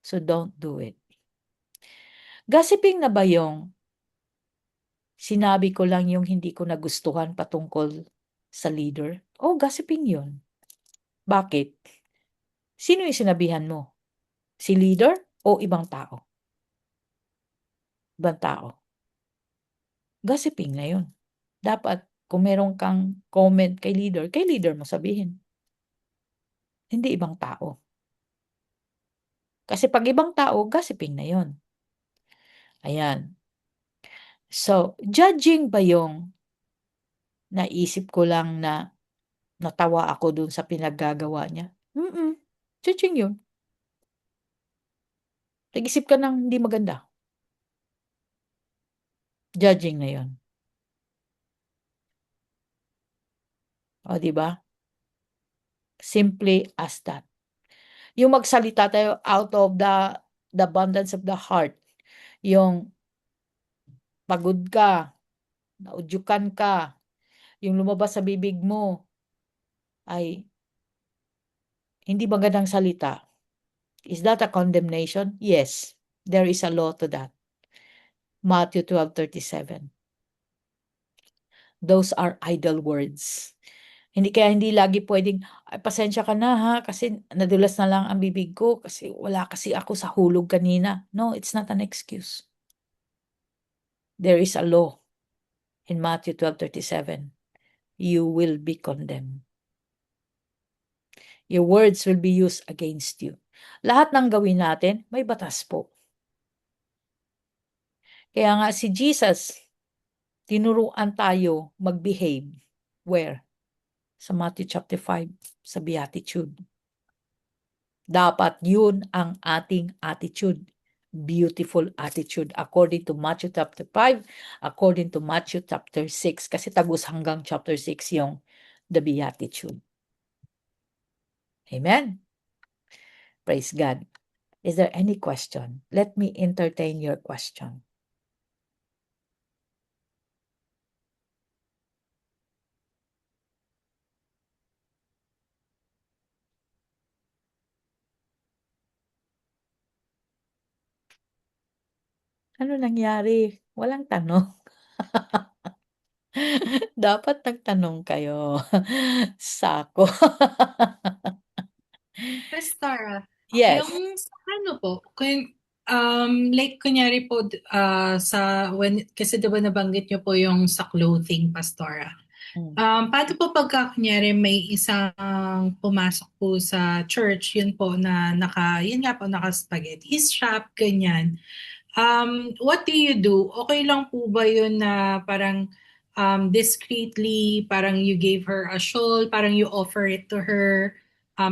So don't do it. Gossiping na ba yung sinabi ko lang yung hindi ko nagustuhan patungkol sa leader? Oh, gossiping yun. Bakit? Sino yung sinabihan mo? Si leader o ibang tao? Ibang tao. Gossiping na yun. Dapat, kung meron kang comment kay leader mo sabihin. Hindi ibang tao. Kasi pag ibang tao, gossiping na yun. Ayan. So, judging ba yung naisip ko lang na natawa ako dun sa pinaggagawa niya? Judging yun. Nag-isip ka ng hindi maganda. Judging na yun. O, di ba? Simply as that. Yung magsalita tayo out of the abundance of the heart. Yung pagod ka, naudyukan ka, yung lumabas sa bibig mo ay hindi magandang salita. Is that a condemnation? Yes. There is a law to that. Matthew 12:37. Those are idle words. Hindi lagi pwedeng, "Ay, pasensya ka na ha, kasi nadulas na lang ang bibig ko kasi wala kasi ako sa hulog kanina." No, it's not an excuse. There is a law in Matthew 12:37. You will be condemned. Your words will be used against you. Lahat ng gawin natin, may batas po. Kaya nga si Jesus, tinuruan tayo mag-behave. Where? Sa Matthew chapter 5, sa Beatitude. Dapat yun ang ating attitude. Beautiful attitude. According to Matthew chapter 5, according to Matthew chapter 6. Kasi tagos hanggang chapter 6 yung the Beatitude. Amen? Praise God. Is there any question? Let me entertain your question. Ano nangyari? Walang tanong. Dapat nagtanong kayo. Sako. Pastora, Yes. yung sa ano po, kung, like kunyari po, kasi diba nabanggit niyo po yung sa clothing, Pastora. Paano po pagka kunyari may isang pumasok po sa church, yun po na yun nga po, naka-spaghetti strap, ganyan. What do you do? Okay lang po ba yun na parang discreetly, parang you gave her a shawl, parang you offer it to her,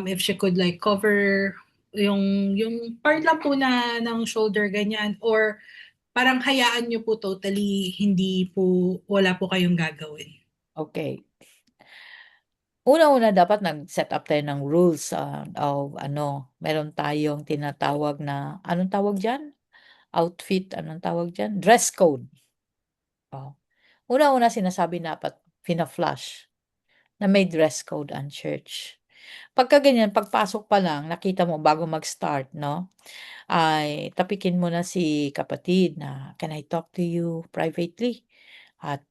if she could like cover yung part lang po na ng shoulder ganyan, or parang hayaan nyo po totally hindi po, wala po kayong gagawin? Okay. Una-una dapat nag-set up tayo ng rules of meron tayong tinatawag na, anong tawag dyan? Outfit, anong tawag dyan? Dress code. Oh. Una-una sinasabi dapat, fina-flash na may dress code ang church. Pagka ganyan, pagpasok pa lang, nakita mo bago mag-start, no? Ay tapikin mo na si kapatid na, "Can I talk to you privately?" At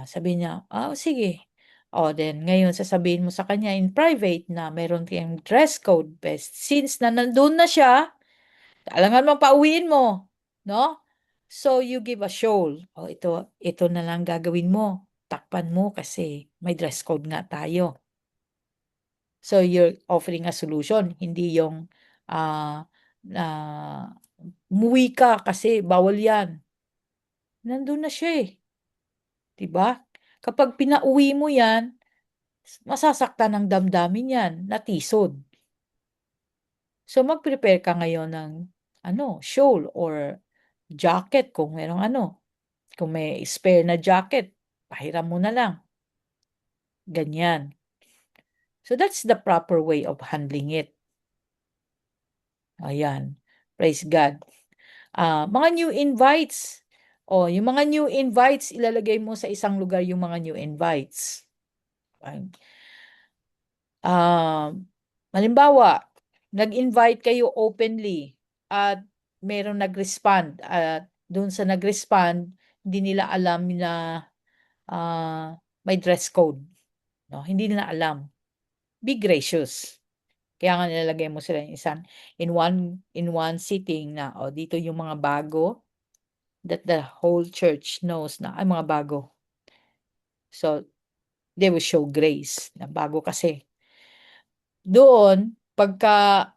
sabi niya, sige. O, then ngayon sasabihin mo sa kanya in private na meron kayong dress code. Best since na nandun na siya, alangan mong pauwiin mo, no? So, you give a show. O, ito na lang gagawin mo. Takpan mo kasi may dress code nga tayo. So, you're offering a solution, hindi yung umuwi ka kasi bawal yan. Nandun na siya eh. Diba? Kapag pinauwi mo yan, masasaktan ang damdamin yan, natisod. So, mag-prepare ka ngayon ng shawl or jacket kung merong kung may spare na jacket, pahiram mo na lang. Ganyan. So, that's the proper way of handling it. Ayan. Praise God. Mga new invites. Yung mga new invites, ilalagay mo sa isang lugar yung mga new invites. Halimbawa, nag-invite kayo openly at merong nag-respond at doon sa nag-respond, hindi nila alam na may dress code. No? Hindi nila alam. Be gracious. Kaya nga nilalagay mo sila in one sitting na dito yung mga bago that the whole church knows na ay mga bago. So, they will show grace na bago kasi. Doon, pagka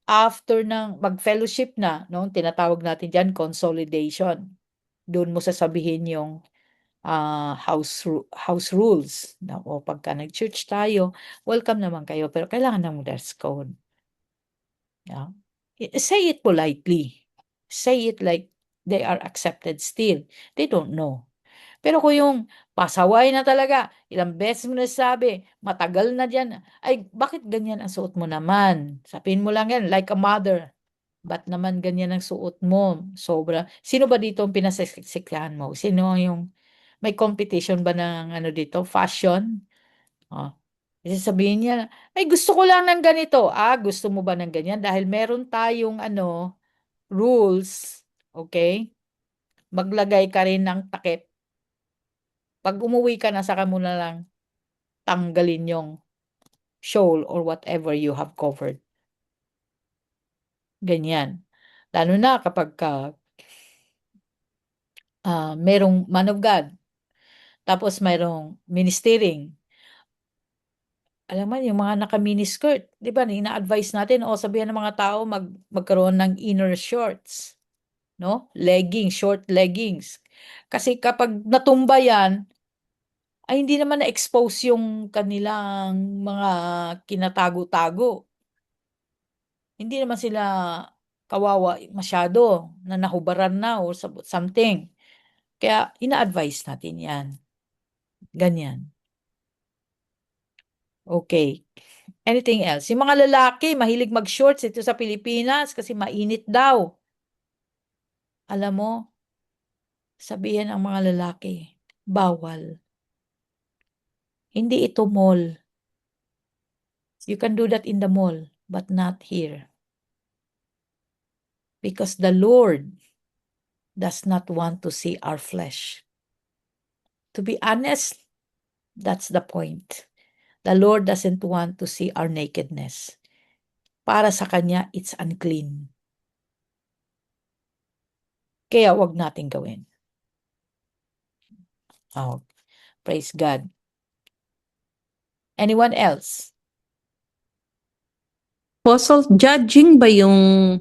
after ng mag-fellowship na, no, tinatawag natin diyan consolidation. Doon mo sasabihin yung house rules na pagka nag-church tayo, welcome naman kayo pero kailangan ng dress code. Yeah. Say it politely. Say it like they are accepted still. They don't know. Pero kung yung pasaway na talaga, ilang beses mo nasabi, matagal na diyan, ay bakit ganyan ang suot mo naman? Sabihin mo lang yan, like a mother. Ba't naman ganyan ang suot mo? Sobra. Sino ba dito ang pinasisiksikan mo? Sino yung may competition ba ng dito? Fashion? Oh. Kasi sabihin niya, ay gusto ko lang ng ganito. Gusto mo ba ng ganyan? Dahil meron tayong rules, okay? Maglagay ka rin ng takip. Pag umuwi ka na, saka mo na lang tanggalin yung shawl or whatever you have covered. Ganyan. Lalo na kapag merong man of God, tapos mayroong ministering. Alam mo, yung mga naka-miniskirt, di ba, ina-advise natin, sabihan ng mga tao magkaroon ng inner shorts, no? Leggings, short leggings. Kasi kapag natumba yan, ay hindi naman na-expose yung kanilang mga kinatago-tago. Hindi naman sila kawawa masyado na nahubaran na or something. Kaya ina-advise natin yan. Ganyan. Okay. Anything else? Yung mga lalaki, mahilig mag-shorts ito sa Pilipinas kasi mainit daw. Alam mo, sabihin ang mga lalaki, bawal. Hindi ito mall. You can do that in the mall, but not here. Because the Lord does not want to see our flesh. To be honest, that's the point. The Lord doesn't want to see our nakedness. Para sa Kanya, it's unclean. Kaya wag natin gawin. Praise God. Anyone else? Apostle, judging ba yung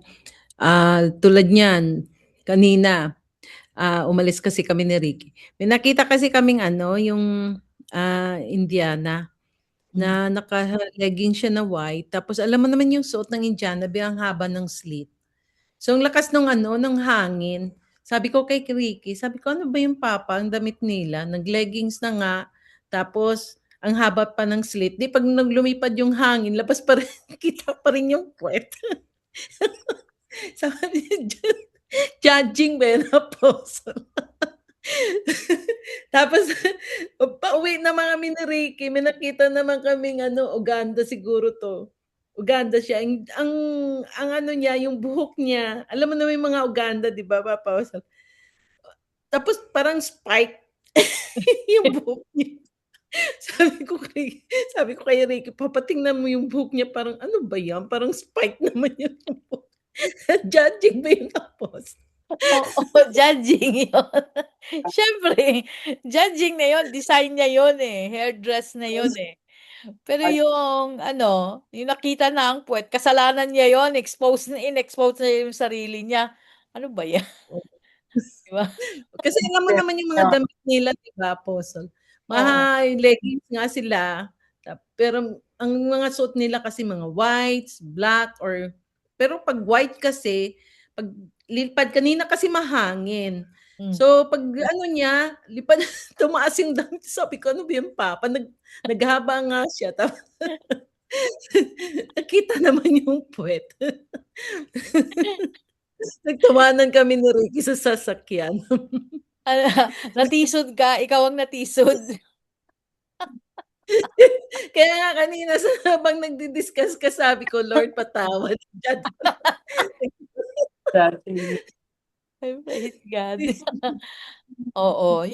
tulad niyan kanina, umalis kasi kami ni Ricky. May nakita kasi kaming yung Indiana na naka-legging siya na white. Tapos alam mo naman yung suot ng Indiana, ang haba ng slit. So ang lakas ng ng hangin. Sabi ko kay Ricky, sabi ko ano ba yung papa, ang damit nila, nag-leggings na nga. Tapos ang haba pa ng slit. Di pag lumipad yung hangin, labas pa rin, kita pa rin yung puwet. Sabi niya, judging ba yun, Apostle? Tapos, pauwi na kami ni Ricky, may nakita naman kaming Uganda siguro to. Uganda siya. Ang niya, yung buhok niya, alam mo na yung mga Uganda, di ba, Papa? Tapos parang spike yung buhok niya. Sabi ko kay Ricky, papatingnan mo yung buhok niya, parang ano ba yan? Parang spike naman yung buhok. Judging ba yung tapos? Oo, judging yun. Siyempre, judging na yun, design niya yun eh, hairdress na yun eh. Pero yung ano, yung nakita na ang puwet, kasalanan niya yun, in-expose na yung sarili niya. Ano ba yan? Di ba? Kasi alam mo naman yung mga damit nila, di ba, Apostle? Oo. Leggings nga sila, pero ang mga suot nila kasi mga whites, black, pero pag white kasi, pag lipad, kanina kasi mahangin. Mm. So, pag ano niya, lipad, tumaas yung damit. Sabi ko, ano ba yung Papa? Naghaba nga siya. Tapos, nakita naman yung puwet. Nagtawanan kami ni Ricky sa sasakyan. Ano, natisod ka, ikaw ang natisod. Kaya nga kanina habang nagdi-discuss ka, sabi ko, Lord, patawad. Ay, praise God. Oo,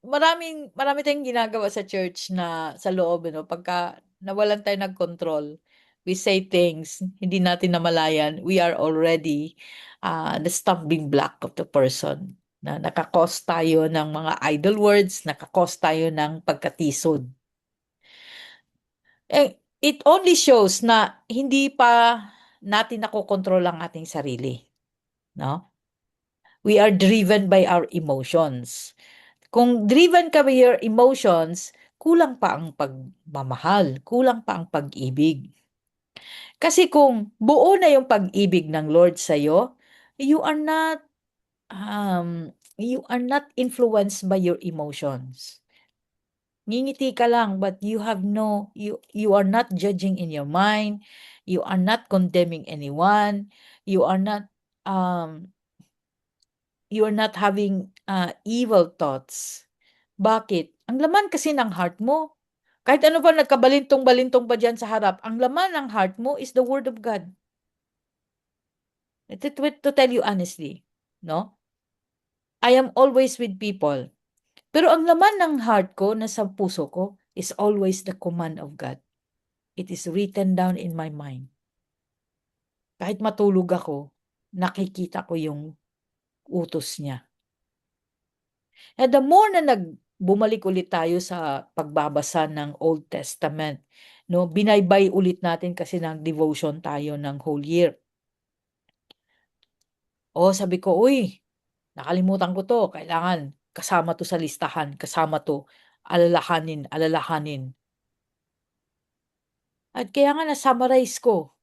marami tayong ginagawa sa church na sa loob ano, pagka nawalan tayo ng control, we say things hindi natin namalayan, we are already the stumbling block of the person na naka-cause tayo ng mga idle words, naka-cause tayo ng pagkatisod. It only shows na hindi pa natin nakokontrol ang ating sarili, no? We are driven by our emotions. Kung driven ka by your emotions, kulang pa ang pagmamahal, kulang pa ang pag-ibig. Kasi kung buo na yung pag-ibig ng Lord sa'yo, you are not influenced by your emotions. Ngingiti ka lang, but you are not judging in your mind, you are not condemning anyone, you are not having evil thoughts. Bakit? Ang laman kasi ng heart mo, kahit ano pa nagkabalintong-balintong pa diyan sa harap, ang laman ng heart mo is the Word of God. To tell you honestly, no? I am always with people. Pero ang laman ng heart ko, nasa puso ko, is always the command of God. It is written down in my mind. Kahit matulog ako, nakikita ko yung utos niya. And the more na bumalik ulit tayo sa pagbabasa ng Old Testament, no, binaybay ulit natin kasi ng devotion tayo ng whole year. Sabi ko, uy, nakalimutan ko to, kailangan kasama to sa listahan, kasama to, alalahanin. At kaya nga na-summarize ko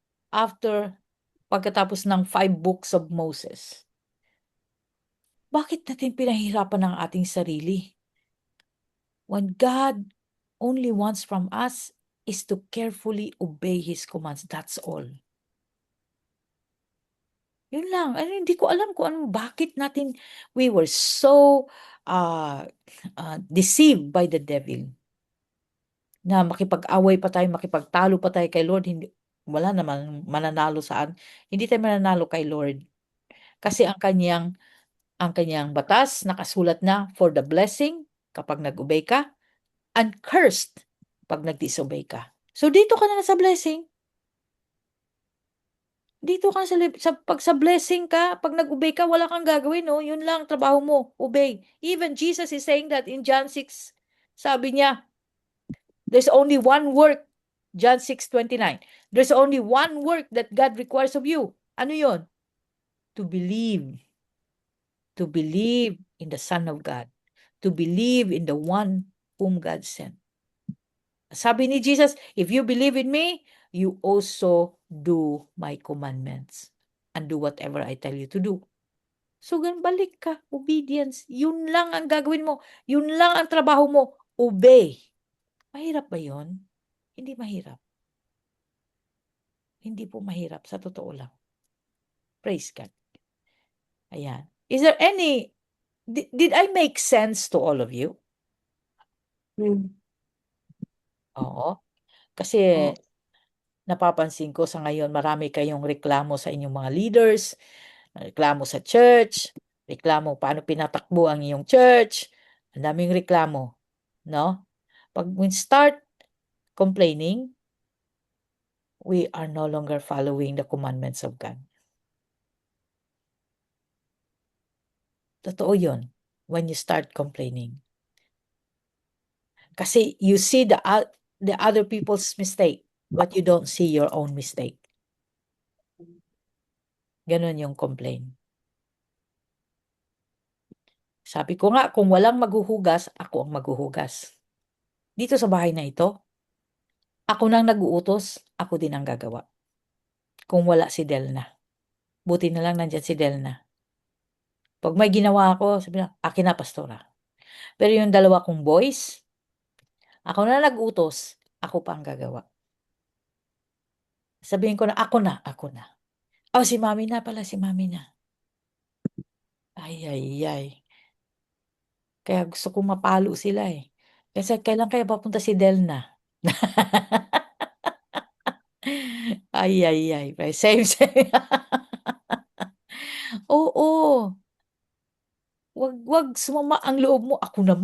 pagkatapos ng 5 books of Moses. Bakit natin pinahihirapan ang ating sarili? When God only wants from us is to carefully obey His commands. That's all. Yun lang. Hindi ko alam kung bakit we were so deceived by the devil. Na makipag-away pa tayo, makipagtalo pa tayo kay Lord, wala naman mananalo saan. Hindi tayo mananalo kay Lord. Kasi ang kanyang batas, nakasulat na for the blessing kapag nag-obey ka, and cursed pag nag-disobey ka. So dito ka na sa blessing. Dito ka pag sa blessing ka, pag nag-obey ka, wala kang gagawin, no? Yun lang trabaho mo, obey. Even Jesus is saying that in John 6. Sabi niya, there's only one work, John 6:29. There's only one work that God requires of you. Ano yun? To believe. To believe in the Son of God. To believe in the one whom God sent. Sabi ni Jesus, if you believe in me, you also do my commandments and do whatever I tell you to do. So, balik ka. Obedience. Yun lang ang gagawin mo. Yun lang ang trabaho mo. Obey. Mahirap ba yun? Hindi mahirap. Hindi po mahirap. Sa totoo lang. Praise God. Ayan. Is there did I make sense to all of you? Oo. Kasi napapansin ko sa ngayon, marami kayong reklamo sa inyong mga leaders, reklamo sa church, reklamo paano pinatakbo ang iyong church, ang daming reklamo. no? Pag we start complaining, we are no longer following the commandments of God. Totoo yun, when you start complaining. Kasi you see the other people's mistake, but you don't see your own mistake. Ganun yung complain. Sabi ko nga, kung walang maghuhugas, ako ang maghuhugas. Dito sa bahay na ito, ako nang nag-uutos, ako din ang gagawa. Kung wala si Delna. Buti na lang nandyan si Delna. Pag may ginawa ako, sabi na, akin na, pastora. Pero yung dalawa kong boys, ako na nag-utos, ako pa ang gagawa. Sabihin ko na, ako na. Oh, si mami na pala, si mami na. Ay. Kaya gusto kong mapalo sila eh. Kasi kailan kaya papunta si Delna? Ay. Same. Oo. Wag sumama ang loob mo. Ako na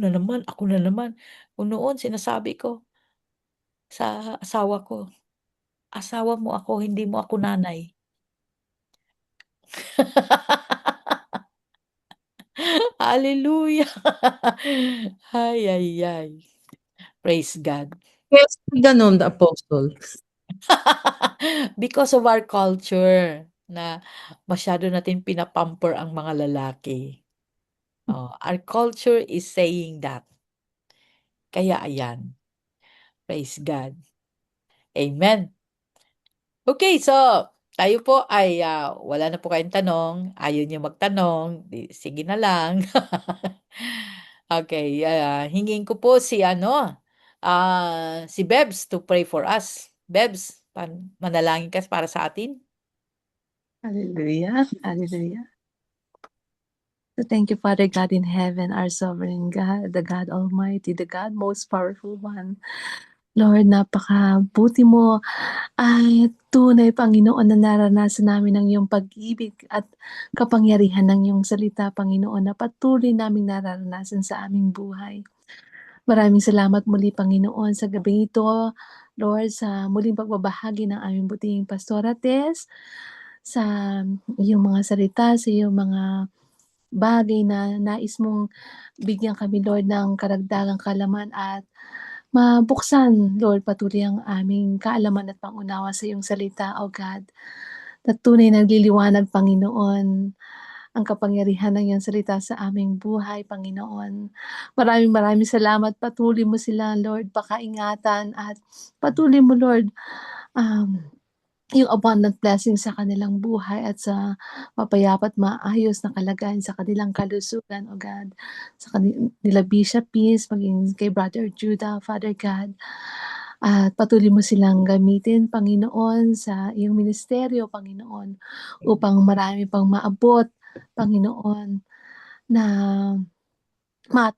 naman. Kung noon sinasabi ko sa asawa ko, asawa mo ako, hindi mo ako nanay. Hallelujah. Ay. Praise God. Yes, ganon, the apostle. Because of our culture na masyado natin pinapamper ang mga lalaki. Our culture is saying that. Kaya ayan. Praise God. Amen. Okay, so tayo po ay wala na po kayong tanong. Ayaw niyo magtanong. Sige na lang. Okay, hingin ko po si si Bebs to pray for us. Bebs, manalangin ka para sa atin. Hallelujah. So thank you, Father God in heaven, our sovereign God, the God Almighty, the God most powerful one. Lord, napakabuti mo. Tunay, Panginoon, na naranasan namin ang iyong pag-ibig at kapangyarihan ng iyong salita, Panginoon, na patuloy naming nararanasan sa aming buhay. Maraming salamat muli, Panginoon, sa gabing ito, Lord, sa muling pagbabahagi ng aming buting Pastora Tess, sa iyong mga salita, sa iyong mga bagay na nais mong bigyan kami, Lord, ng karagdagang kaalaman at mabuksan, Lord, patuloy ang aming kaalaman at pangunawa sa iyong salita, O God. Na tunay nagliliwanag, Panginoon, ang kapangyarihan ng iyong salita sa aming buhay, Panginoon. Maraming salamat. Patuloy mo sila, Lord, pakaingatan at patuloy mo, Lord, yung abundant blessing sa kanilang buhay at sa mapayapa at maayos na kalagayan sa kanilang kalusugan, O God. Sa kanila Bishop Peace, maging kay Brother Judah, Father God. At patuloy mo silang gamitin, Panginoon, sa iyong ministeryo, Panginoon, upang marami pang maabot, Panginoon, na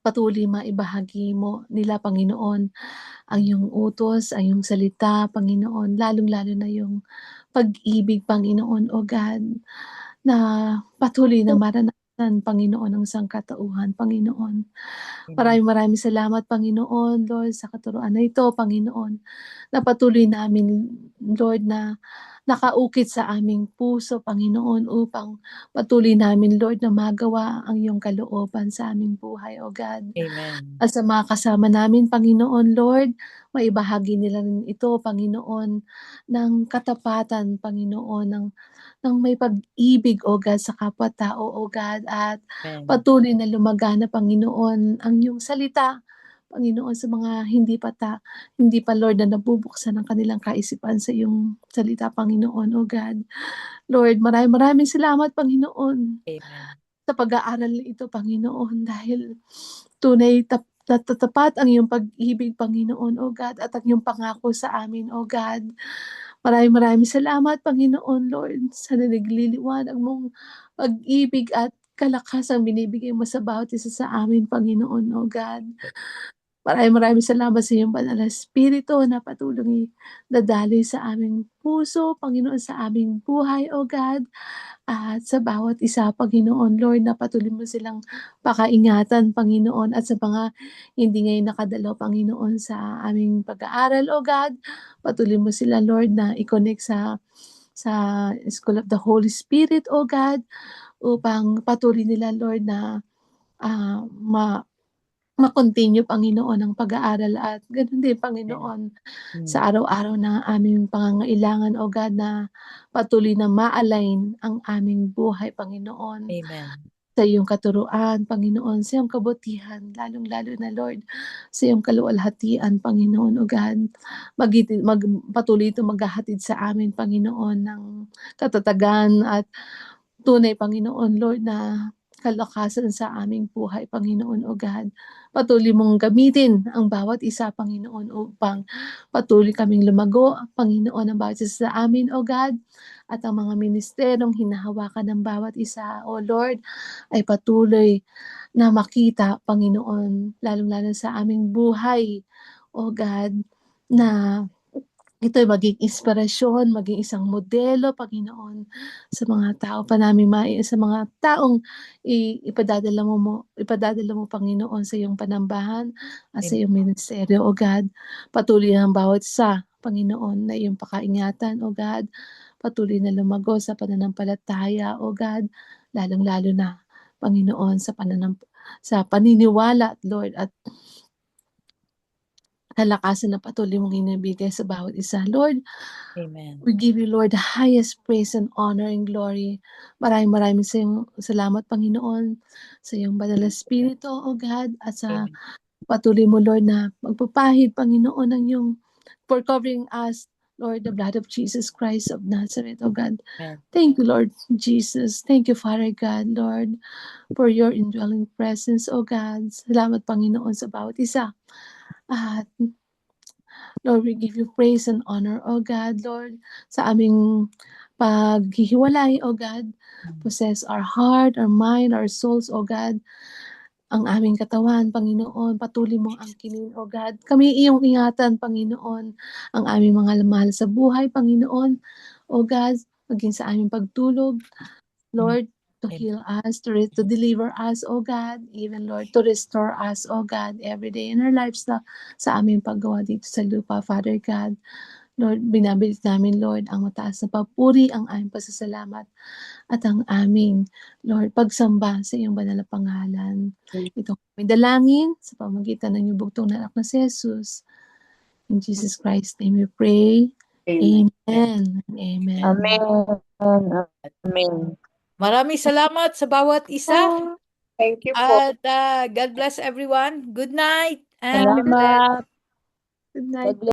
patuloy maibahagi mo nila, Panginoon, ang iyong utos, ang iyong salita, Panginoon, lalong-lalo na yung pag-ibig, Panginoon, O God, na patuloy na maranasan, Panginoon, ang sangkatauhan, Panginoon. Maraming salamat, Panginoon, Lord, sa katuruan na ito, Panginoon, na patuloy namin, Lord, na nakaukit sa aming puso, Panginoon, upang patuloy namin, Lord, na magawa ang iyong kalooban sa aming buhay, O God. Amen. At sa mga kasama namin, Panginoon, Lord, maibahagi nila rin ito, Panginoon, ng katapatan, Panginoon, ng may pag-ibig, O God, sa kapwa-tao, O God, at Amen. patuloy na lumagana, Panginoon, ang iyong salita, Panginoon, sa mga hindi pa, Lord, na nabubuksan ang kanilang kaisipan sa iyong salita, Panginoon, O God. Lord, maraming salamat, Panginoon, Amen. sa pag-aaral na ito, Panginoon, dahil tunay tatapat ang iyong pag-ibig, Panginoon, O God, at ang iyong pangako sa amin, O God. Maraming salamat, Panginoon, Lord, sa nagliliwanag mong pag-ibig at kalakasang binibigay mo sa bawat isa sa amin, Panginoon, O God. Maraming salamat sa iyong banal na Espiritu na patuloy dadaloy sa aming puso, Panginoon, sa aming buhay, O God. At sa bawat isa, Panginoon, Lord, na patuloy mo silang pakaingatan, Panginoon, at sa mga hindi ngayon nakadalaw, Panginoon, sa aming pag-aaral, O God. Patuloy mo sila, Lord, na i-connect sa School of the Holy Spirit, O God, upang patuloy nila, Lord, na ah, ma ma-continue, Panginoon, ang pag-aaral at ganoon din, Panginoon, sa araw-araw na aming pangangailangan, O God, na patuloy na ma-align ang aming buhay, Panginoon, Amen. sa iyong katuruan, Panginoon, sa iyong kabutihan, lalong-lalo na, Lord, sa iyong kaluwalhatian, Panginoon, O God. Patuloy ito maghahatid sa amin, Panginoon, ng katatagan at tunay, Panginoon, Lord, na kalakasan sa aming buhay, Panginoon, O God. Patuloy mong gamitin ang bawat isa, Panginoon, upang patuloy kaming lumago, Panginoon, ang bawat isa sa amin, O God, at ang mga ministerong hinahawakan ng bawat isa, O Lord, ay patuloy na makita, Panginoon, lalong-lalo sa aming buhay, O God, na ito'y maging inspirasyon, maging isang modelo, Panginoon, sa mga tao pa namin sa mga taong ipadadala mo, Panginoon, sa iyong panambahan at sa iyong ministeryo, O God. Patuloy ang bawat isa, Panginoon, na iyong pakaingatan, O God. Patuloy na lumago sa pananampalataya, O God, lalong-lalo na, Panginoon, sa paniniwala, Lord, at kalakasan na patuloy mong inibigay sa bawat isa. Lord, Amen. we give you, Lord, the highest praise and honor and glory. Maraming salamat, Panginoon, sa iyong banal na Espiritu, O God, at sa Amen. patuloy mo, Lord, na magpapahid, Panginoon, ng iyong for covering us, Lord, the blood of Jesus Christ of Nazareth, O God. Amen. Thank you, Lord Jesus. Thank you, Father God, Lord, for your indwelling presence, O God. Salamat, Panginoon, sa bawat isa. At Lord, we give you praise and honor, O God, Lord, sa aming paghihiwalay, O God. Possess our heart, our mind, our souls, O God. Ang aming katawan, Panginoon, patuloy mong angkinin, O God. Kami iyong ingatan, Panginoon, ang aming mga mahal sa buhay, Panginoon, O God, maging sa aming pagtulog, Lord, to heal us, to deliver us, O God, even, Lord, to restore us, O God, every day in our lives sa aming paggawa dito sa lupa, Father God. Lord, binabilis namin, Lord, ang mataas na papuri, ang aming pasasalamat, at ang aming, Lord, pagsamba sa iyong banal na pangalan. Ito kami dalangin sa pamagitan ng iyong bugtong na anak na si Jesus. In Jesus Christ's name we pray. Amen. Amen. Amen. Amen. Maraming salamat sa bawat isa. Thank you po. At God bless everyone. Good night. And Salamat. Good night. God bless.